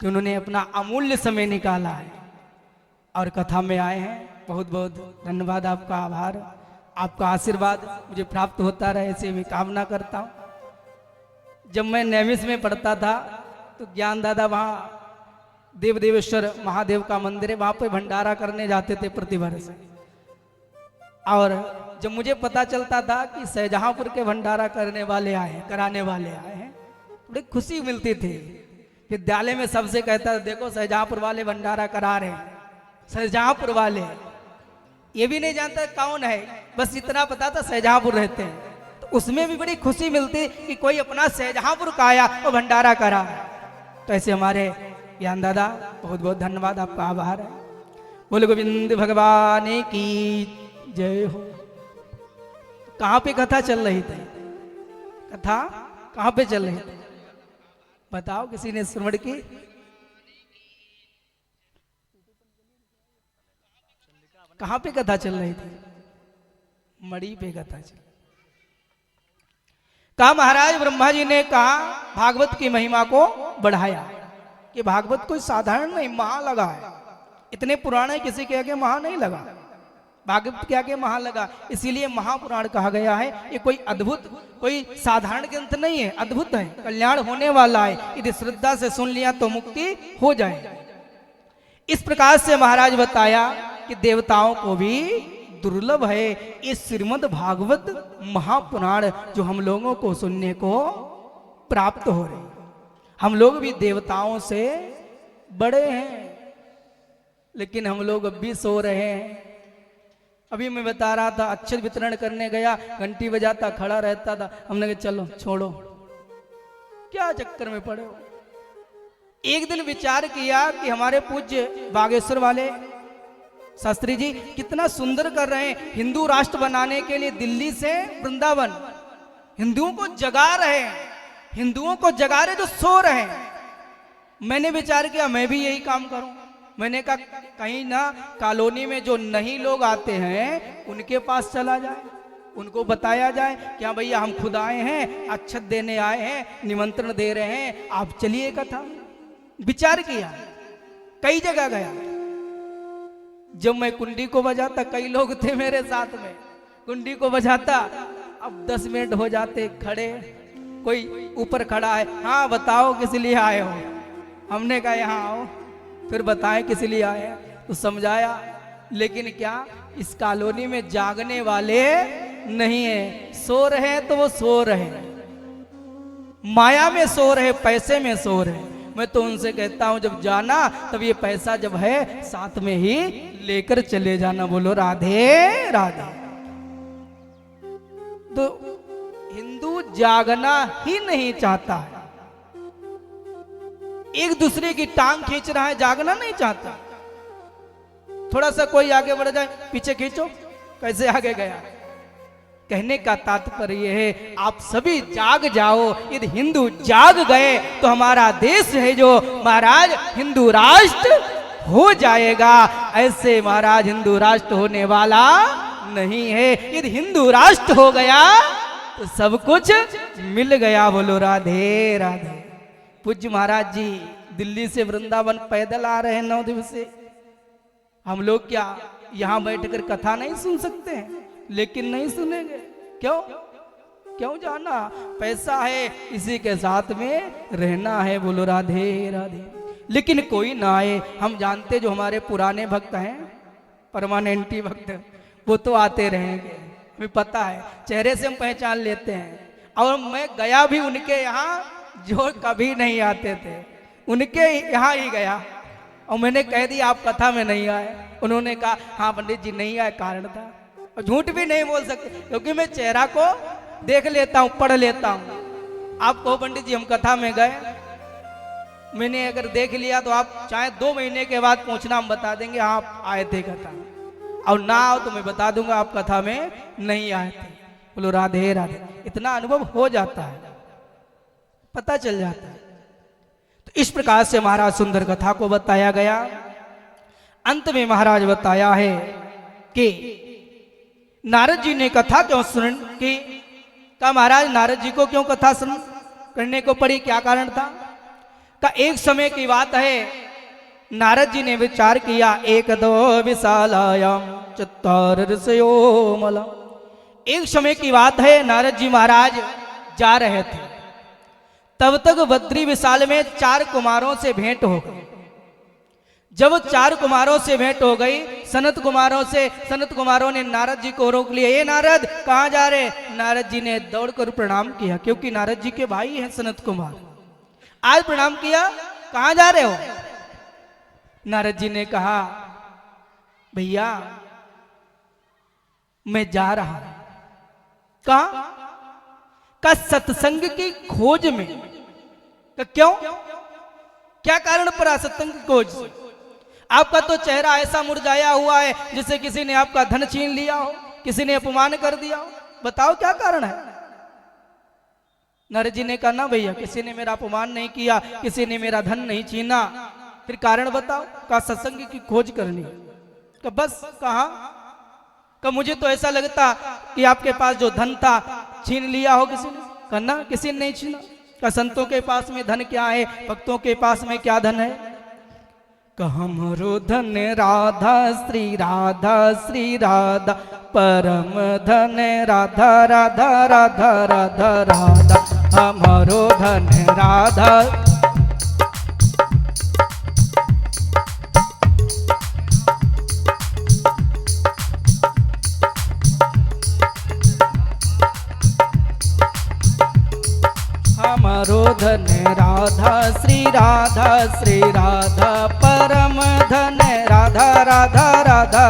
कि उन्होंने अपना अमूल्य समय निकाला है और कथा में आए हैं। बहुत बहुत धन्यवाद, आपका आभार, आपका आशीर्वाद मुझे प्राप्त होता रहे, ऐसे मैं कामना करता हूँ। जब मैं नैमिष में पढ़ता था तो ज्ञान दादा वहाँ देव देवेश्वर महादेव का मंदिर है, वहाँ पे भंडारा करने जाते थे प्रतिवर्ष। और जब मुझे पता चलता था कि शाहजहांपुर के भंडारा कराने वाले आए हैं, बड़ी खुशी मिलती थी। विद्यालय में सबसे कहता था देखो शाहजहांपुर वाले भंडारा करा रहे हैं, शाहजहांपुर वाले। ये भी नहीं जानता कौन है, बस इतना पता था शाहजहांपुर रहते हैं। तो उसमें भी बड़ी खुशी मिलती कि कोई अपना शाहजहांपुर का आया और भंडारा करा। तो ऐसे हमारे ज्ञान दादा, बहुत बहुत धन्यवाद, आपका आभार है। बोले गोविंद भगवान की जय हो। कहाँ पे कथा चल रही थी? कथा कहाँ पे चल रही थी बताओ, किसी ने श्रवण की? कहां पे कथा चल रही थी? मड़ी पे कथा चल। कहा महाराज ब्रह्मा जी ने कहा भागवत की महिमा को बढ़ाया कि भागवत कोई साधारण नहीं, महा लगा है। इतने पुराने किसी के आगे महा नहीं लगा, भागवत के आगे महा लगा, इसीलिए महापुराण कहा गया है। ये कोई अद्भुत, कोई साधारण ग्रंथ नहीं है, अद्भुत है, कल्याण होने वाला है। यदि श्रद्धा से सुन लिया तो मुक्ति हो जाए। इस प्रकार से महाराज बताया कि देवताओं को भी दुर्लभ है ये श्रीमद् भागवत महापुराण जो हम लोगों को सुनने को प्राप्त हो रहे। हम लोग भी देवताओं से बड़े हैं, लेकिन हम लोग अब भी सो रहे हैं। अभी मैं बता रहा था, अक्षत वितरण करने गया, घंटी बजाता खड़ा रहता था। हमने कहा चलो छोड़ो, क्या चक्कर में पड़े हो। एक दिन विचार किया कि हमारे पूज्य बागेश्वर वाले शास्त्री जी कितना सुंदर कर रहे हैं, हिंदू राष्ट्र बनाने के लिए दिल्ली से वृंदावन हिंदुओं को जगा रहे हैं, हिंदुओं को जगा रहे जो सो रहे हैं। मैंने विचार किया मैं भी यही काम करूं। मैंने कहा कहीं ना कॉलोनी में जो नहीं लोग आते हैं उनके पास चला जाए, उनको बताया जाए कि हाँ भैया हम खुद आए हैं, अक्षत देने आए हैं, निमंत्रण दे रहे हैं, आप चलिए कथा। विचार किया, कई जगह गया। जब मैं कुंडी को बजाता, कई लोग थे मेरे साथ में, कुंडी को बजाता, अब 10 मिनट हो जाते खड़े, कोई ऊपर खड़ा है, हाँ बताओ किस लिए आए हो। हमने कहा यहाँ आओ, फिर बताएं किस लिए आए, तो समझाया। लेकिन क्या इस कॉलोनी में जागने वाले नहीं है, सो रहे हैं तो वो सो रहे, माया में सो रहे, पैसे में सो रहे। मैं तो उनसे कहता हूं जब जाना तब ये पैसा जब है साथ में ही लेकर चले जाना। बोलो राधे राधे। तो हिंदू जागना ही नहीं चाहता है, एक दूसरे की टांग खींच रहा है, जागना नहीं चाहता। थोड़ा सा कोई आगे बढ़ जाए, पीछे खींचो, कैसे आगे गया। कहने का तात्पर्य है आप सभी जाग जाओ। यदि हिंदू जाग गए तो हमारा देश है जो महाराज हिंदू राष्ट्र हो जाएगा। ऐसे महाराज हिंदू राष्ट्र होने वाला नहीं है। यदि हिंदू राष्ट्र हो गया तो सब कुछ मिल गया। बोलो राधे राधे। पूज्य महाराज जी दिल्ली से वृंदावन पैदल आ रहे हैं 9 दिवसीय। हम लोग क्या यहाँ बैठकर कथा नहीं सुन सकते हैं? लेकिन नहीं सुनेंगे। क्यों? क्यों जाना? पैसा है, इसी के साथ में रहना है। बोलो राधे राधे। लेकिन कोई ना आए, हम जानते जो हमारे पुराने भक्त हैं, परमानेंटी भक्त, वो तो आते रहेंगे, हमें पता है, चेहरे से हम पहचान लेते हैं। और मैं गया भी उनके यहाँ जो कभी नहीं आते थे, उनके यहाँ ही गया और मैंने कह दिया आप कथा में नहीं आए। उन्होंने कहा हाँ पंडित जी नहीं आए, कारण था। और झूठ भी नहीं बोल सकते क्योंकि मैं चेहरा को देख लेता हूँ, पढ़ लेता हूँ। आप कहो पंडित जी हम कथा में गए, मैंने अगर देख लिया तो आप चाहे 2 महीने के बाद पूछना, हम बता देंगे आप आए थे कथा, और ना आओ तो मैं बता दूंगा आप कथा में नहीं आए थे। बोलो राधे राधे। इतना अनुभव हो जाता है, पता चल जाता है। तो इस प्रकार से महाराज सुंदर कथा को बताया गया। अंत में महाराज बताया है कि नारद जी ने कथा क्यों सुन की। का महाराज नारद जी को क्यों कथा सुन करने को पड़ी, क्या कारण था? का एक समय की बात है, नारद जी ने विचार किया, एक दो विशालायाम चत्वार ऋषयो मला। एक समय की बात है, नारद जी महाराज जा रहे थे, तब तक बद्री विशाल में 4 कुमारों से भेंट हो गई। जब 4 कुमारों से भेंट हो गई, सनत कुमारों ने नारद जी को रोक लिया। ये नारद कहाँ जा रहे? नारद जी ने दौड़कर प्रणाम किया, क्योंकि नारद जी के भाई हैं सनत कुमार। आज प्रणाम किया, कहाँ जा रहे हो? नारद जी ने कहा भैया मैं जा रहा हूं। कहा? का सत्संग की खोज में। का क्यों? क्या कारण पड़ा सत्संग की खोज? आपका तो चेहरा ऐसा मुरझाया हुआ है जिसे किसी ने आपका धन छीन लिया हो, किसी ने अपमान कर दिया हो। बताओ क्या कारण है? नारद जी ने कहा ना भैया, किसी ने मेरा अपमान नहीं किया, किसी ने मेरा धन नहीं छीना, फिर कारण बताओ। का सत्संग की खोज करनी। बस कहा मुझे तो ऐसा लगता कि आपके पास जो धन था छीन लिया हो किसी ने। करना किसी ने नहीं छीना। का संतों के पास में धन क्या है, भक्तों के पास में क्या धन है। हमरो धन राधा श्री राधा परम धन राधा राधा राधा राधा राधा हमारो धन राधा। हमारो धन राधा श्री राधा परम धन राधा राधा राधा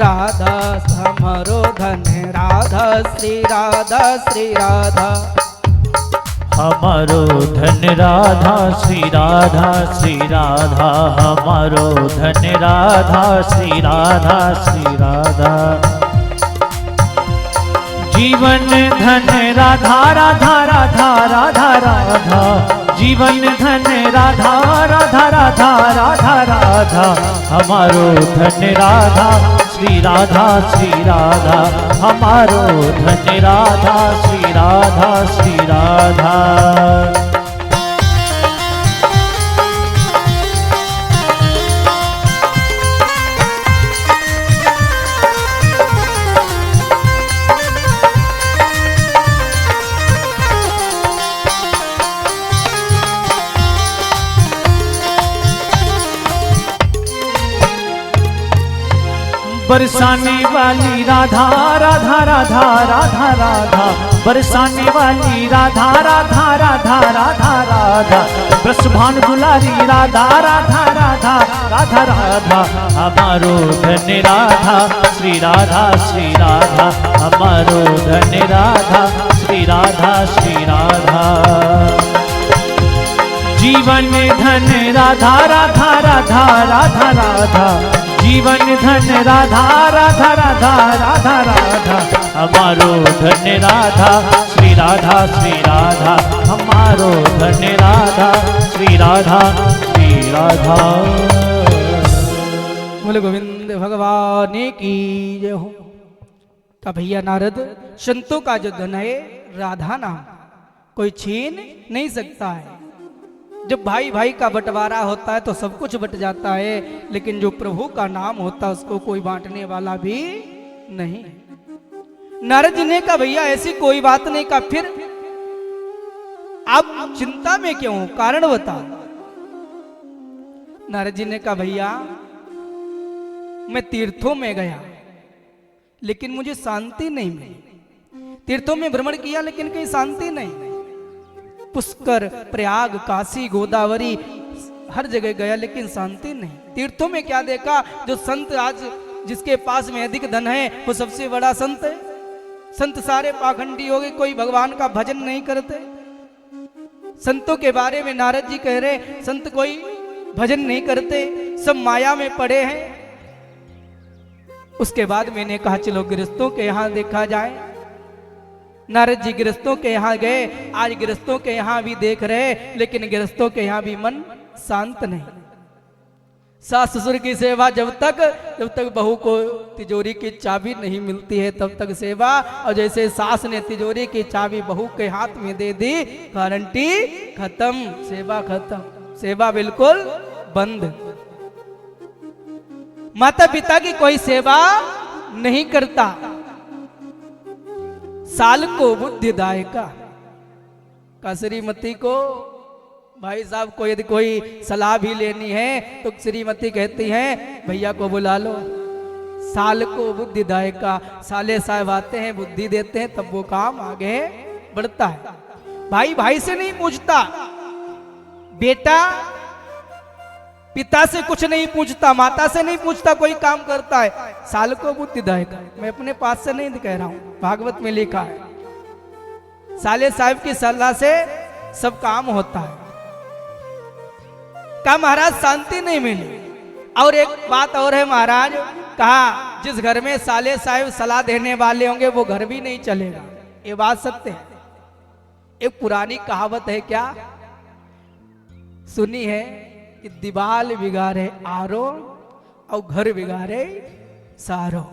राधा हमारो धन राधा श्री राधा। हमारो धन राधा श्री राधा हमारो धन राधा श्री राधा। जीवन धन राधा राधा राधा राधा राधा जीवन धन राधा राधा राधा राधा राधा हमारो धन राधा श्री राधा हमारो धन राधा श्री राधा। बरसाने वाली राधा राधा राधा राधा राधा बरसाने वाली राधा राधा राधा राधा राधा ब्रजभान दुलारी राधा राधा राधा राधा राधा हमारो धन राधा श्री राधा हमारो धन राधा श्री राधा। जीवन धन राधा राधा राधा राधा राधा जीवन धन राधा राधा राधा राधा राधा हमारो धन राधा श्री राधा हमारो धन राधा श्री राधा। बोले गोविंद भगवान की जय हो। का भैया नारद संतों का जो धन है राधा नाम कोई छीन नहीं सकता है। जब भाई भाई का बंटवारा होता है तो सब कुछ बट जाता है, लेकिन जो प्रभु का नाम होता है उसको कोई बांटने वाला भी नहीं। नारद जी ने कहा भैया ऐसी कोई बात नहीं। का फिर आप चिंता में क्यों, कारण बता। नारद जी ने कहा भैया मैं तीर्थों में गया लेकिन मुझे शांति नहीं मिली। तीर्थों में भ्रमण किया लेकिन कहीं शांति नहीं। पुष्कर, प्रयाग, काशी, गोदावरी हर जगह गया लेकिन शांति नहीं। तीर्थों में क्या देखा, जो संत आज जिसके पास में अधिक धन है वो सबसे बड़ा संत है। संत सारे पाखंडी हो गए, कोई भगवान का भजन नहीं करते। संतों के बारे में नारद जी कह रहे संत कोई भजन नहीं करते, सब माया में पड़े हैं। उसके बाद मैंने कहा चलो गृहस्थों के यहां देखा जाए। नारद जी गृहस्थों के यहाँ गए। आज गृहस्थों के यहाँ भी देख रहे, लेकिन गृहस्थों के यहाँ भी मन शांत नहीं। सास ससुर की सेवा जब तक बहू को तिजोरी की चाबी नहीं मिलती है तब तक सेवा। और जैसे सास ने तिजोरी की चाबी बहू के हाथ में दे दी, गारंटी खत्म, सेवा खत्म, सेवा बिल्कुल बंद। माता पिता की कोई सेवा नहीं करता। साल को बुद्धिदायका का श्रीमती को भाई साहब को यदि कोई सलाह भी लेनी है तो श्रीमती कहती है भैया को बुला लो। साल को बुद्धिदायका, साले साहब आते हैं बुद्धि देते हैं तब वो काम आगे बढ़ता है। भाई भाई से नहीं पूछता, बेटा पिता से कुछ नहीं पूछता, माता से नहीं पूछता, कोई काम करता है। साल को बुद्धिदायका, मैं अपने पास से नहीं कह रहा हूं, भागवत में लिखा है। साले साहब की सलाह से सब काम होता है। कहा महाराज शांति नहीं मिली। और एक बात और है महाराज, कहा जिस घर में साले साहब सलाह देने वाले होंगे वो घर भी नहीं चलेगा। ये बात सत्य है। एक पुरानी कहावत है, क्या सुनी है कि दीवाल बिगाड़े आरो और घर बिगाड़े सारो।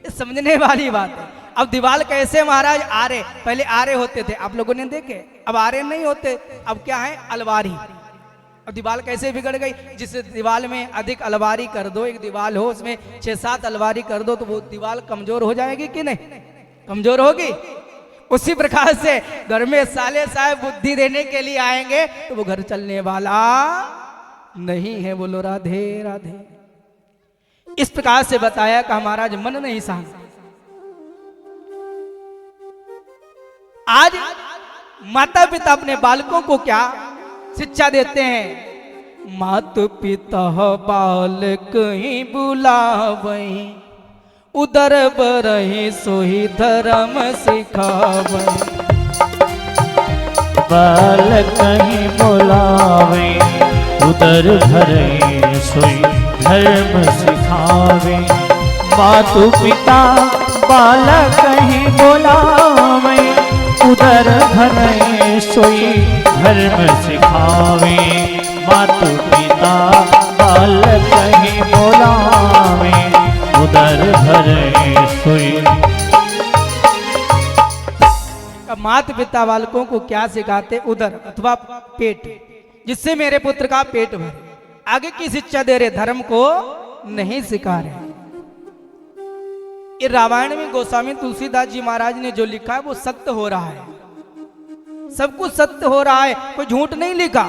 ये समझने वाली बात है। अब दीवार कैसे महाराज आरे, पहले आरे होते थे, आप लोगों ने देखे, अब आरे नहीं होते, अब क्या है अलवारी। अब दीवार कैसे बिगड़ गई, जिस दीवार में अधिक अलवारी कर दो, एक दीवार हो उसमें 6-7 अलवारी कर दो तो वो दीवार कमजोर हो जाएगी कि नहीं, कमजोर होगी। उसी प्रकार से घर में साले साहब बुद्धि देने के लिए आएंगे तो वो घर चलने वाला नहीं है। बोलो राधे राधे। इस प्रकार से बताया कि महाराज मन नहीं शांत। आज माता पिता अपने बालकों को क्या शिक्षा देते हैं, मात पिता बालक ही बुलावै, उदर बरहि सोही धर्म सिखावै। बालक ही बुलावे, उदर भरे सोई धर्म सिखावे। मातु पिता बालक ही बुलावे, उदर भरे सोई धर्म सिखावे। मातु पिता बालक ही बुलावे, उदर भरे सोई। माता पिता बालकों को क्या सिखाते, उदर अथवा पेट, जिससे मेरे पुत्र का पेट भरे। आगे की शिक्षा दे रहे, धर्म को नहीं सिखा रहे। ये रामायण में गोस्वामी तुलसीदास जी महाराज ने जो लिखा है वो सत्य हो रहा है, सब कुछ सत्य हो रहा है, कोई झूठ नहीं लिखा।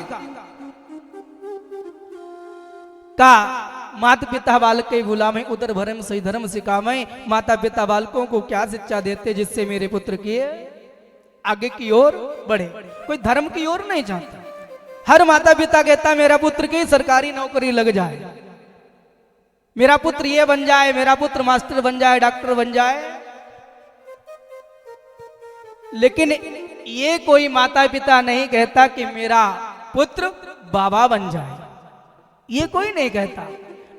का माता पिता बालक के बुलावे, उदर भरम सही धर्म सिखावे। माता पिता बालकों को क्या शिक्षा देते, जिससे मेरे पुत्र की आगे की ओर बढ़े, कोई धर्म की ओर नहीं चाहता। हर माता पिता कहता मेरा पुत्र की सरकारी नौकरी लग जाए, मेरा पुत्र ये बन जाए, मेरा पुत्र मास्टर बन जाए, डॉक्टर बन जाए। लेकिन ये कोई माता पिता नहीं कहता कि मेरा पुत्र बाबा बन जाए, ये कोई नहीं कहता।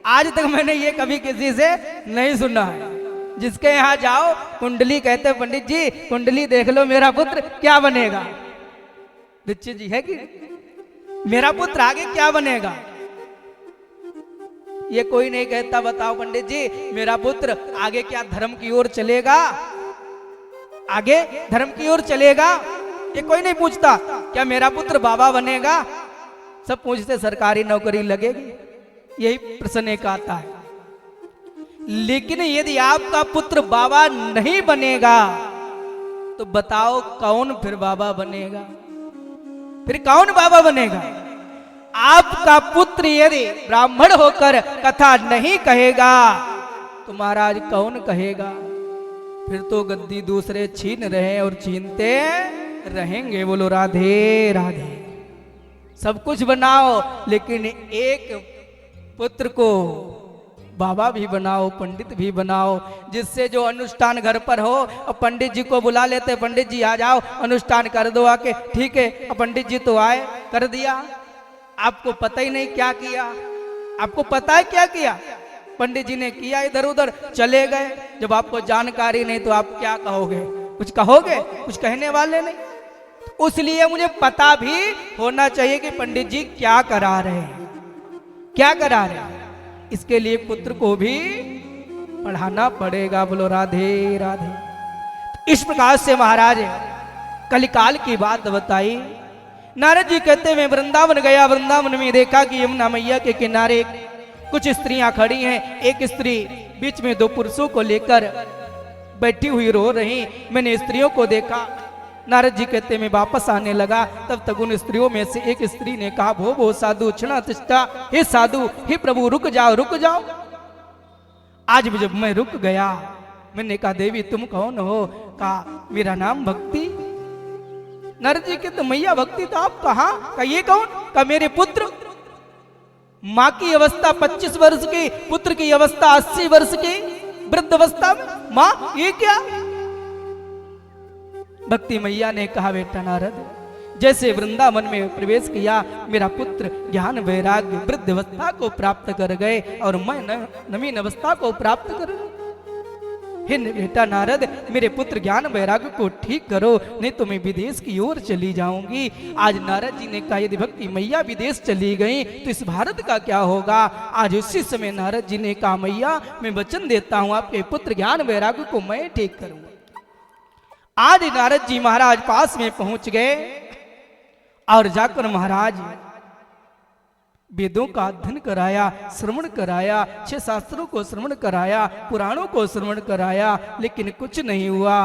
आज तक मैंने ये कभी किसी से नहीं सुना है। जिसके यहाँ जाओ कुंडली कहते, पंडित जी कुंडली देख लो, मेरा पुत्र क्या बनेगा। दीक्षित जी है कि मेरा पुत्र आगे क्या बनेगा, ये कोई नहीं कहता। बताओ पंडित जी मेरा पुत्र आगे क्या धर्म की ओर चलेगा, आगे धर्म की ओर चलेगा, ये कोई नहीं पूछता। क्या मेरा पुत्र बाबा बनेगा, सब पूछते सरकारी नौकरी लगेगी, यही प्रश्न एक आता है। लेकिन यदि आपका पुत्र बाबा नहीं बनेगा तो बताओ कौन फिर बाबा बनेगा, फिर कौन बाबा बनेगा। आपका पुत्र यदि ब्राह्मण होकर कथा नहीं कहेगा तो महाराज कौन कहेगा, फिर तो गद्दी दूसरे छीन रहे और छीनते रहेंगे। बोलो राधे राधे। सब कुछ बनाओ लेकिन एक पुत्र को बाबा भी बनाओ, पंडित भी बनाओ, जिससे जो अनुष्ठान घर पर हो और पंडित जी को बुला लेते, पंडित जी आ जाओ अनुष्ठान कर दो आके, ठीक है। पंडित जी तो आए, कर दिया, आपको पता ही नहीं क्या किया, आपको पता है क्या किया, पंडित जी ने किया इधर उधर चले गए। जब आपको जानकारी नहीं तो आप क्या कहोगे, कुछ कहोगे, कुछ कहने वाले नहीं। उसलिए मुझे पता भी होना चाहिए कि पंडित जी क्या करा रहे हैं, क्या करा रहे हैं। इसके लिए पुत्र को भी पढ़ाना पड़ेगा। बोलो राधे राधे। इस प्रकार से महाराज कलिकाल की बात बताई। नारद जी कहते मैं वृंदावन गया, वृंदावन में देखा कि यमुना मैया के किनारे कुछ स्त्रियां खड़ी हैं। एक स्त्री बीच में दो पुरुषों को लेकर बैठी हुई रो रही। मैंने स्त्रियों को देखा। नारद जी कहते मैं वापस आने लगा, तब तक उन स्त्रियों में से एक स्त्री ने कहा भो भो साधु क्षणा तिष्ठा, हे साधु, हे प्रभु रुक जाओ रुक जाओ। आज भी जब मैं रुक गया, मैंने कहा देवी तुम कौन हो, कहा मेरा नाम भक्ति। नारद जी कहते मैया भक्ति तो आप कहा, का ये कौन, का मेरे पुत्र। माँ की अवस्था 25 वर्ष की, पुत्र की अवस्था 80 वर्ष की, वृद्ध अवस्था में माँ, ये क्या। भक्ति मैया ने कहा बेटा नारद, जैसे वृंदावन में प्रवेश किया मेरा पुत्र ज्ञान वैराग्य वृद्ध अवस्था को प्राप्त कर गए और मैं नवीन अवस्था को प्राप्त कर गए। हे बेटा नारद, मेरे पुत्र ज्ञान वैराग्य को ठीक करो, नहीं तो मैं विदेश की ओर चली जाऊंगी। आज नारद जी ने कहा यदि भक्ति मैया विदेश चली गई तो इस भारत का क्या होगा। आज उसी समय नारद जी ने कहा मैया मैं वचन देता हूं आपके पुत्र ज्ञान वैराग्य को मैं ठीक करूंगा। आज नारद जी महाराज पास में पहुंच गए और जाकर महाराज वेदों का अध्ययन कराया, श्रवण कराया, 6 शास्त्रों को श्रवण कराया, पुराणों को श्रवण कराया, लेकिन कुछ नहीं हुआ।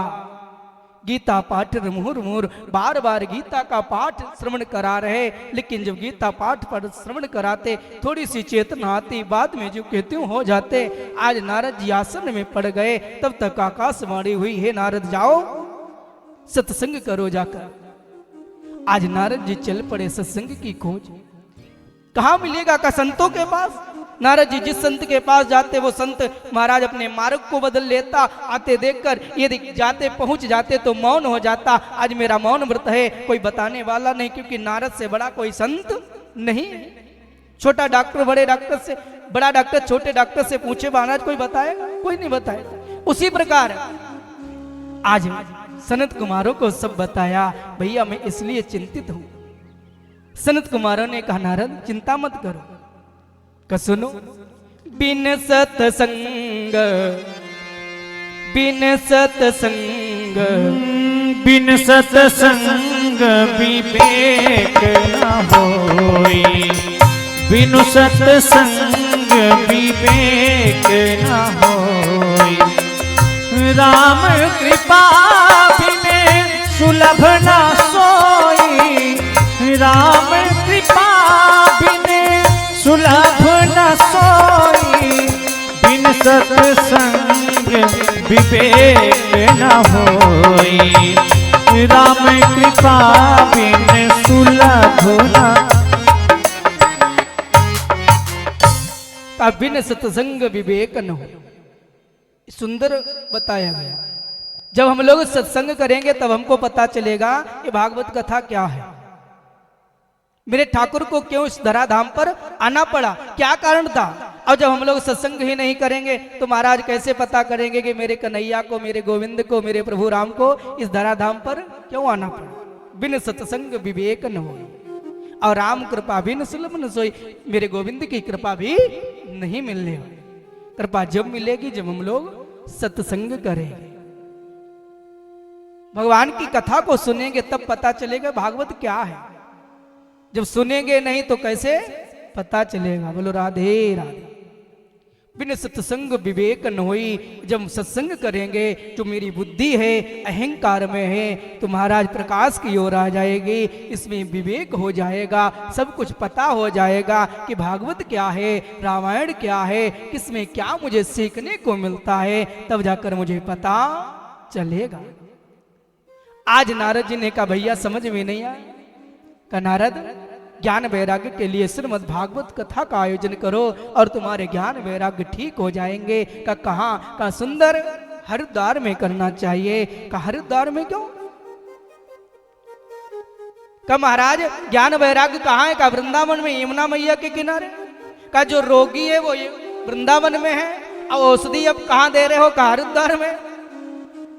गीता पाठ मुहुर्मुहुर बार बार गीता का पाठ श्रवण करा रहे, लेकिन जब गीता पाठ पर श्रवण कराते थोड़ी सी चेतना आती, बाद में जो कहते हो जाते। आज नारद जी आसन में पड़ गए, तब तक आकाशवाणी हुई, हे नारद जाओ सत्संग करो जाकर। आज नारद जी चल पड़े सत्संग की खोज। कहाँ मिलेगा का संतों के पास। नारद जी जिस संत के पास जाते वो संत महाराज अपने मार्ग को बदल लेता। आते देखकर यदि जाते पहुंच जाते तो मौन हो जाता। आज मेरा मौन व्रत है, कोई बताने वाला नहीं, क्योंकि नारद से बड़ा कोई संत नहीं। छोटा डॉक्टर बड़े डॉक्टर से, बड़ा डॉक्टर छोटे डॉक्टर से पूछे महाराज कोई बताएगा? कोई नहीं बताएगा। उसी प्रकार आज सनत कुमारों को सब बताया। भैया मैं इसलिए चिंतित हूं। सनत कुमारों ने कहा नारद चिंता मत करो, का सुनो। बिन सत्संग बिन सत्संग बिन सत्संग विवेक न होई, बिनु सत्संग विवेक न होई। राम कृपा बिने सुलभ न सोई, राम कृपा बिने सुलभ न सोई। बिन सत्संग विवेक न होई, राम कृपा बिन सुलभ न। बिन सत्संग विवेक न हो, सुंदर बताया गया। जब हम लोग सत्संग करेंगे तब हमको पता चलेगा ये भागवत कथा क्या है। मेरे ठाकुर को क्यों इस धराधाम पर आना पड़ा, क्या कारण था। और जब हम लोग सत्संग ही नहीं करेंगे तो महाराज कैसे पता करेंगे कि मेरे कन्हैया को, मेरे गोविंद को, मेरे प्रभु राम को इस धराधाम पर क्यों आना पड़ा। बिन सत्संग विवेक न हो, और राम कृपा बिन सुलभ न सोई। मेरे गोविंद की कृपा भी नहीं मिलने वाली। कृपा जब मिलेगी जब हम लोग सत्संग करेंगे, भगवान की कथा को सुनेंगे, तब पता चलेगा भागवत क्या है। जब सुनेंगे नहीं तो कैसे पता चलेगा। बोलो राधे राधे। बिन सत्संग विवेक न होई। जब सत्संग करेंगे जो मेरी बुद्धि है अहंकार में है तो महाराज प्रकाश की ओर आ जाएगी, इसमें विवेक हो जाएगा, सब कुछ पता हो जाएगा कि भागवत क्या है, रामायण क्या है, किसमें क्या मुझे सीखने को मिलता है, तब जाकर मुझे पता चलेगा। आज नारद जी ने कहा भैया समझ में नहीं आया। का नारद ज्ञान वैराग्य के लिए श्रीमद् भागवत कथा का आयोजन करो और तुम्हारे ज्ञान वैराग्य ठीक हो जाएंगे। का कहाँ का सुंदर हरिद्वार में करना चाहिए। का हरिद्वार में क्यों? का महाराज ज्ञान वैराग्य कहाँ है? का वृंदावन में, यमुना मैया के किनारे। का जो रोगी है वो वृंदावन में है और औषधि अब कहाँ दे रहे हो? का हरिद्वार में।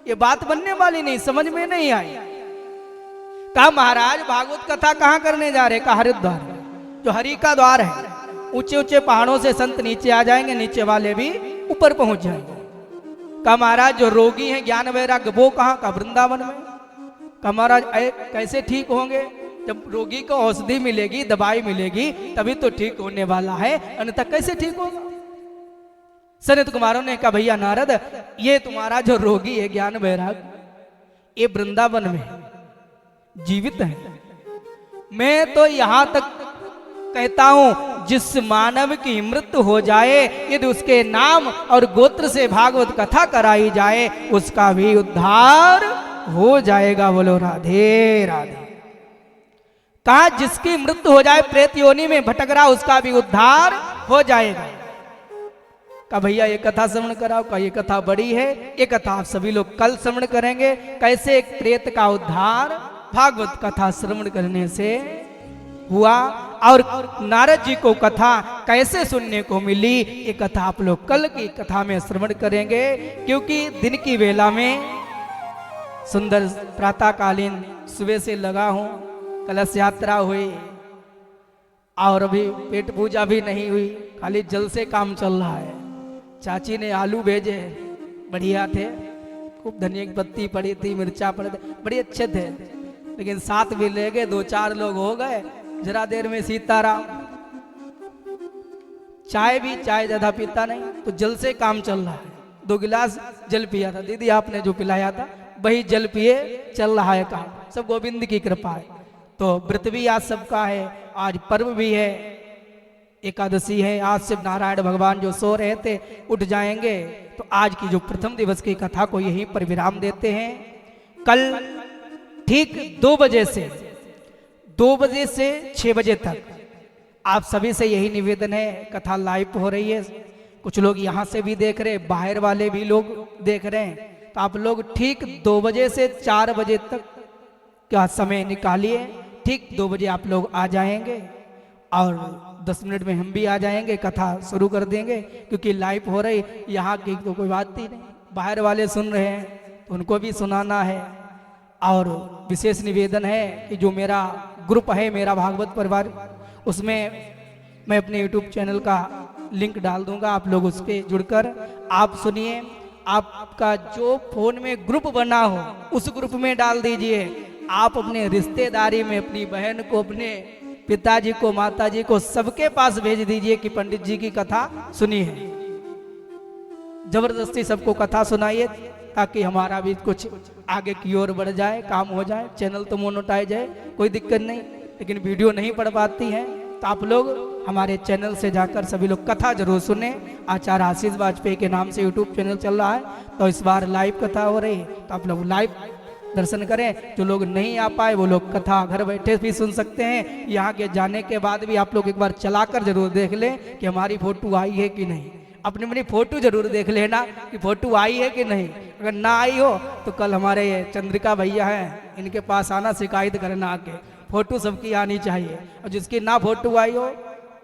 ये बात बनने वाली नहीं, समझ में नहीं आई। कहा महाराज भागवत कथा कहाँ करने जा रहे? का हरिद्वार, जो हरि का द्वार है। ऊंचे ऊंचे पहाड़ों से संत नीचे आ जाएंगे, नीचे वाले भी ऊपर पहुंच जाएंगे। कहा महाराज जो रोगी हैं ज्ञान वैराग्य वो कहाँ? का वृंदावन में। कहा महाराज कैसे ठीक होंगे? जब रोगी को औषधि मिलेगी, दवाई मिलेगी, तभी तो ठीक होने वाला है, अन्यथा कैसे ठीक होगा? सनत कुमारों ने कहा भैया नारद ये तुम्हारा जो रोगी है ज्ञान वैराग्य, ये वृंदावन में जीवित है। मैं तो यहां तक कहता हूं जिस मानव की मृत्यु हो जाए यदि उसके नाम और गोत्र से भागवत कथा कराई जाए उसका भी उद्धार हो जाएगा। बोलो राधे राधे। कहा जिसकी मृत्यु हो जाए प्रेत योनि में भटक रहा उसका भी उद्धार हो जाएगा। का भैया ये कथा श्रवण कराओ। का ये कथा बड़ी है, ये कथा आप सभी लोग कल श्रवण करेंगे। कैसे एक प्रेत का उद्धार भागवत कथा श्रवण करने से हुआ और नारद जी को कथा कैसे सुनने को मिली, ये कथा आप लोग कल की कथा में श्रवण करेंगे। क्योंकि दिन की वेला में सुंदर प्रातःकालीन सुबह से लगा हूं, कलश यात्रा हुई और अभी पेट पूजा भी नहीं हुई, खाली जल से काम चल रहा है। चाची ने आलू भेजे, बढ़िया थे, खूब धनिया की पत्ती पड़ी थी, मिर्चा पड़े थे, बड़े अच्छे थे। लेकिन साथ भी ले गए, 2-4 लोग हो गए, जरा देर में सीताराम। चाय भी, चाय ज्यादा पीता नहीं, तो जल से काम चल रहा है। 2 गिलास जल पिया था दीदी आपने जो पिलाया था, वही जल पिए, चल रहा है काम। सब गोविंद की कृपा है। तो व्रत भी आज सबका है, आज पर्व भी है, एकादशी है। आज से नारायण भगवान जो सो रहे थे उठ जाएंगे। तो आज की जो प्रथम दिवस की कथा को यहीं पर विराम देते हैं। कल ठीक 2 बजे से 6 बजे तक आप सभी से यही निवेदन है, कथा लाइव हो रही है। कुछ लोग यहाँ से भी देख रहे हैं, बाहर वाले भी लोग देख रहे हैं। तो आप लोग ठीक 2 बजे से 4 बजे तक का समय निकालिए। ठीक 2 बजे आप लोग आ जाएंगे और 10 मिनट में हम भी आ जाएंगे, कथा शुरू कर देंगे। क्योंकि लाइव हो रही, यहाँ की तो कोई बात ही नहीं, बाहर वाले सुन रहे हैं तो उनको भी सुनाना है। और विशेष निवेदन है कि जो मेरा ग्रुप है, मेरा भागवत परिवार, उसमें मैं अपने YouTube चैनल का लिंक डाल दूंगा, आप लोग उसके जुड़कर आप सुनिए। आपका जो फोन में ग्रुप बना हो उस ग्रुप में डाल दीजिए। आप अपने रिश्तेदारी में अपनी बहन को, अपने पिताजी को, माताजी को, सबके पास भेज दीजिए कि पंडित जी की कथा सुनी है। जबरदस्ती सबको कथा सुनाइए ताकि हमारा भी कुछ आगे की ओर बढ़ जाए, काम हो जाए। चैनल तो मोनेटाइज है, कोई दिक्कत नहीं, लेकिन वीडियो नहीं पढ़ पाती है। तो आप लोग हमारे चैनल से जाकर सभी लोग कथा जरूर सुने। आचार्य आशीष वाजपेयी के नाम से यूट्यूब चैनल चल रहा है, तो इस बार लाइव कथा हो रही है, तो आप लोग लाइव दर्शन करें। जो लोग नहीं आ पाए वो लोग कथा घर बैठे भी सुन सकते हैं। यहाँ के जाने के बाद भी आप लोग एक बार चलाकर जरूर देख लें कि हमारी फोटो आई है कि नहीं। अपनी अपनी फोटो जरूर देख लेना कि फोटो आई है कि नहीं। अगर ना आई हो तो कल हमारे चंद्रिका भैया हैं, इनके पास आना, शिकायत करना आके। फोटो सबकी आनी चाहिए, और जिसकी ना फोटो आई हो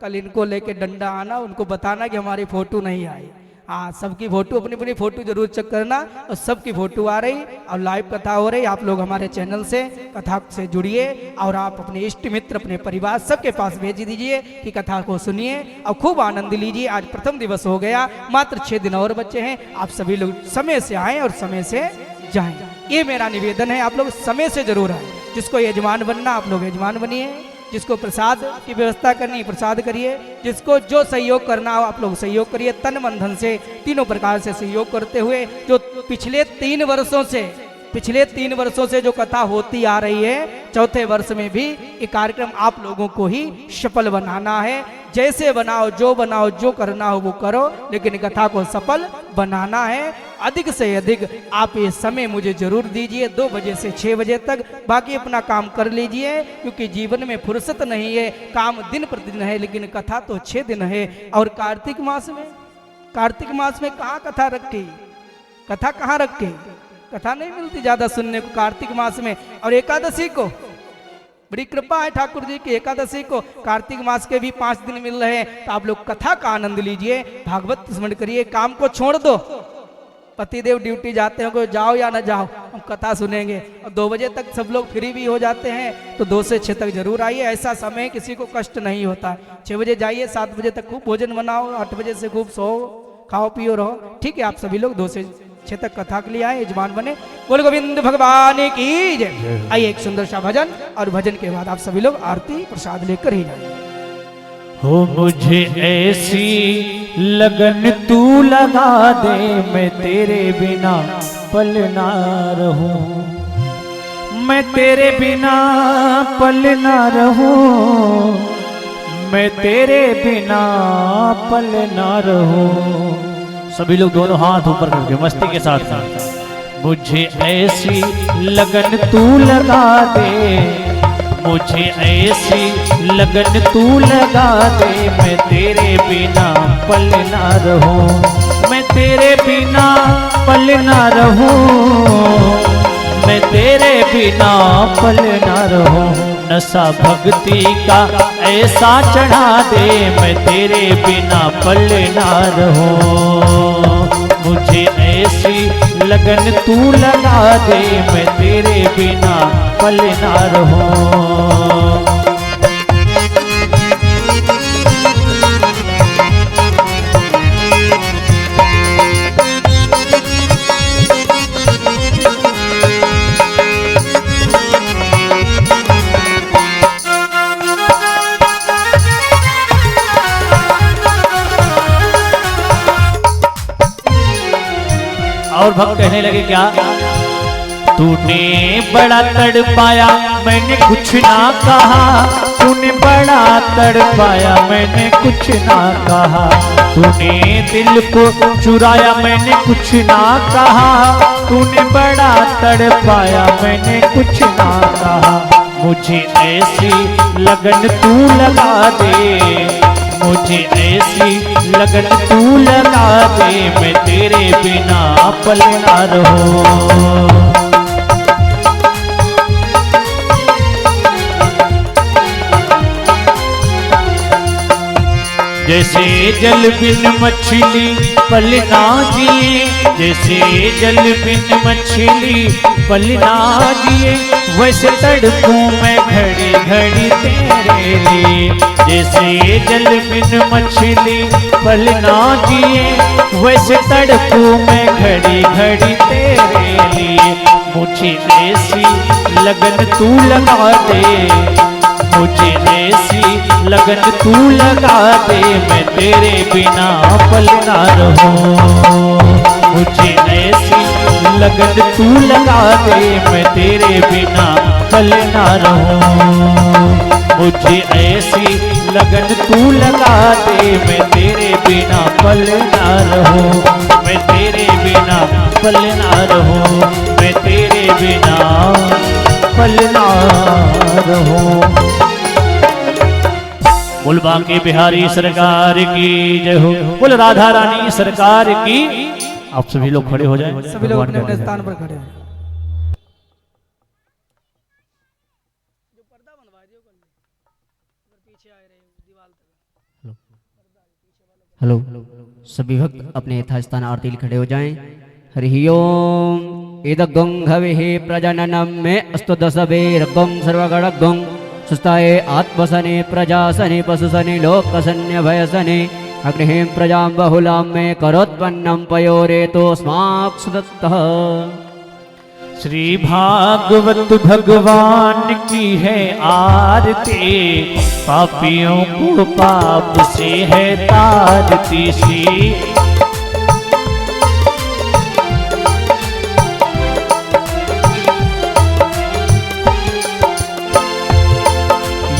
कल इनको लेके डंडा आना, उनको बताना कि हमारी फोटो नहीं आई। हाँ, सबकी फोटो, अपनी अपनी फोटो जरूर चेक करना। और सबकी फोटो आ रही और लाइव कथा हो रही। आप लोग हमारे चैनल से कथा से जुड़िए और आप अपने इष्ट मित्र, अपने परिवार सबके पास भेज दीजिए कि कथा को सुनिए और खूब आनंद लीजिए। आज प्रथम दिवस हो गया, मात्र 6 दिन और बचे हैं। आप सभी लोग समय से आए और समय से जाएं, ये मेरा निवेदन है। आप लोग समय से जरूर आए। जिसको यजमान बनना आप लोग यजमान बनिए, जिसको प्रसाद की व्यवस्था करनी प्रसाद करिए, जिसको जो सहयोग करना हो आप लोग सहयोग करिए। तन मन धन से तीनों प्रकार से सहयोग करते हुए जो पिछले 3 वर्षों से जो कथा होती आ रही है, चौथे वर्ष में भी ये कार्यक्रम आप लोगों को ही सफल बनाना है। जैसे बनाओ, जो करना हो वो करो, लेकिन कथा को सफल बनाना है। अधिक से अधिक आप ये समय मुझे जरूर दीजिए, 2 बजे से 6 बजे तक। बाकी अपना काम कर लीजिए, क्योंकि जीवन में फुर्सत नहीं है, काम दिन प्रतिदिन है, लेकिन कथा तो 6 दिन है। और कार्तिक मास में कहाँ कथा रखी, कथा कहाँ रखी, कथा नहीं मिलती ज्यादा सुनने को कार्तिक मास में। और एकादशी को बड़ी कृपा है ठाकुर जी की, एकादशी को कार्तिक मास के भी 5 दिन मिल रहे हैं। तो आप लोग कथा का आनंद लीजिए, भागवत स्मरण करिए, काम को छोड़ दो। पतिदेव ड्यूटी जाते हैं, कोई जाओ या ना जाओ, हम कथा सुनेंगे। और 2 बजे तक सब लोग फ्री भी हो जाते हैं, तो 2 से 6 तक जरूर आइए। ऐसा समय किसी को कष्ट नहीं होता। 6 बजे जाइए, 7 बजे तक खूब भोजन बनाओ, 8 बजे से खूब सो, खाओ पियो रहो। ठीक है, आप सभी लोग 2 से 6 तक कथा के लिए आए, यजमान बने। बोल गोविंद भगवान की जय। आइए एक सुंदर सा भजन, और भजन के बाद आप सभी लोग आरती प्रसाद लेकर ही जाए। हो मुझे ऐसी लगन तू लगा दे, मैं तेरे बिना पल ना रहूं, मैं तेरे बिना पल ना रहूं, मैं तेरे बिना पल ना रहूं। सभी लोग दोनों हाथ ऊपर करके मस्ती के साथ साथ। मुझे ऐसी लगन तू लगा दे, मुझे ऐसी लगन तू लगा दे, मैं तेरे बिना पल ना रहूं, मैं तेरे बिना पल ना रहूं, मैं तेरे बिना पल ना रहूं। नशा भक्ति का ऐसा चढ़ा दे, मैं तेरे बिना पल ना रहूं। मुझे ऐसी लगन तू लगा दे, मैं तेरे बिना पल ना रहूं। और भक्त कहने लगे क्या, तूने बड़ा तड़पाया मैंने कुछ ना कहा, तूने बड़ा तड़पाया मैंने कुछ ना कहा, तूने दिल को चुराया मैंने कुछ ना कहा, तूने बड़ा तड़पाया मैंने कुछ ना कहा। मुझे ऐसी लगन तू लगा दे, मुझे ऐसी लगन तू लगा दे, मैं तेरे बिना पल ना रहूं। जैसे जल बिन मछली पल ना जिए, जैसे जल बिन मछली पल ना जिए, वैसे तड़पूं मैं घड़ी घड़ी तेरे लिए। जैसे जल बिन मछली पल ना जिए, वैसे तड़पूं मैं घड़ी घड़ी तेरे लिए। मुझे ऐसी लगन तू लगा दे, मुझे ऐसी लगन तू लगा दे, मैं तेरे बिना पल ना रहूं। मुझे ऐसी लगन तू लगा दे, मैं तेरे बिना पल ना रहूं। मुझे ऐसी लगन तू लगा दे, मैं तेरे बिना पल ना रहूं। मैं तेरे बिना पल ना रहूं, मैं तेरे बिना पल ना रहूं। बोल बांके बिहारी सरकार की जय हो, बोल राधा रानी सरकार की। आप सभी लोग खड़े हो जाएं, सभी लोग अपने अपने स्थान पर खड़े हो। हेलो, सभी भक्त अपने यथास्थान आरती लिए खड़े हो जाएं। हरि ओम। इदगं हविः प्रजननं मे अस्तु दशवेरगं सर्वगणगं सुस्ताये आत्मसने प्रजासने पशुसने लोकसन्यभयसने अग्निं प्रजां बहुलां मे करोत्पन्नं पयोरेतोऽस्मात् सुदत्तः। श्री भागवत भगवान की है आरती, पापियों को पाप से है तारती। श्री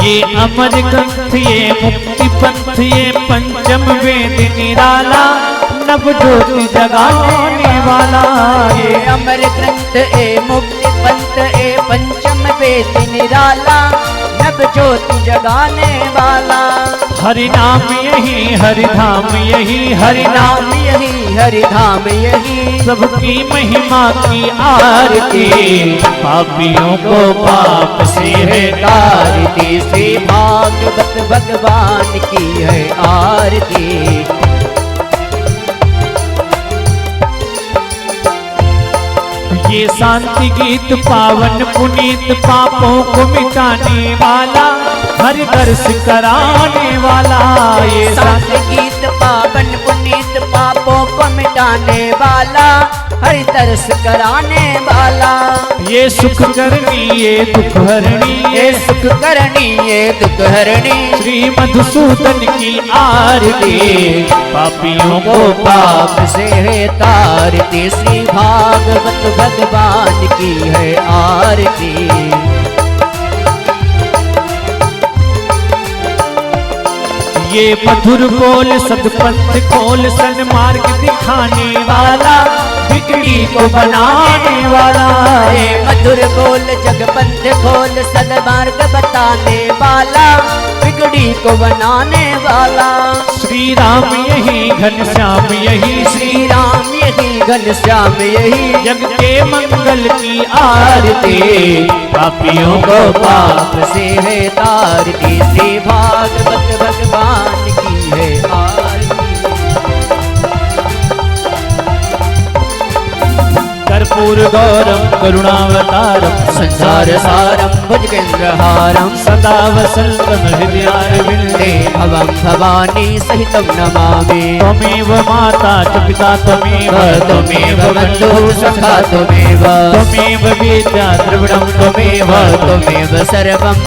ये अमर ग्रंथ ये मुक्ति पंथ ये पंचम वेद निराला, नव ज्योति जगाने वाला। ये अमर ग्रंथ ए मुक्ति पंथ ए पंचम वेद निराला, नव ज्योति जगाने वाला। हरि नाम यही हरि धाम यही, हरि नाम यही हरि धाम यही, सबकी महिमा की आरती, पापियों को पाप से है तारती। श्री भागवत भगवान की है आरती। ये शांति गीत पावन पुनीत, पापों को मिटाने वाला, हर दर्श कराने वाला। ये शांति गीत पावन पुनीत, पापों को मिटाने वाला, हर तरस कराने वाला। ये सुख करनी ये दुख हरणी, ये सुख करनी ये दुख हरणी। श्री मधुसूदन की आरती, पापियों को पाप से है तारती। श्री भागवत भगवान की है आरती। ये मधुर बोल सदपंथ खोल, सन्मार्ग दिखाने वाला, बिगड़ी को बनाने वाला। ये मधुर बोल जगपंथ खोल, सदमार्ग बताने वाला, बिगड़ी को बनाने वाला। श्री राम यही घनश्याम यही, श्री राम यही घनश्याम यही जग के मंगल की आरती, पापियों को पाप से है तारती, श्री भागवत भगवान की है आरती। कर्पूर गौरम करुणावतारम, संसार सारम भुजगेन्द्रहारम, सदा वसंतम हृदयारविंदे, भवं भवानी सहितं नमामि। त्वमेव माता च पिता त्वमेव, त्वमेव बन्धुः सखा त्वमेव, त्वमेव विद्या द्रविणं त्वमेव, त्वमेव सर्वं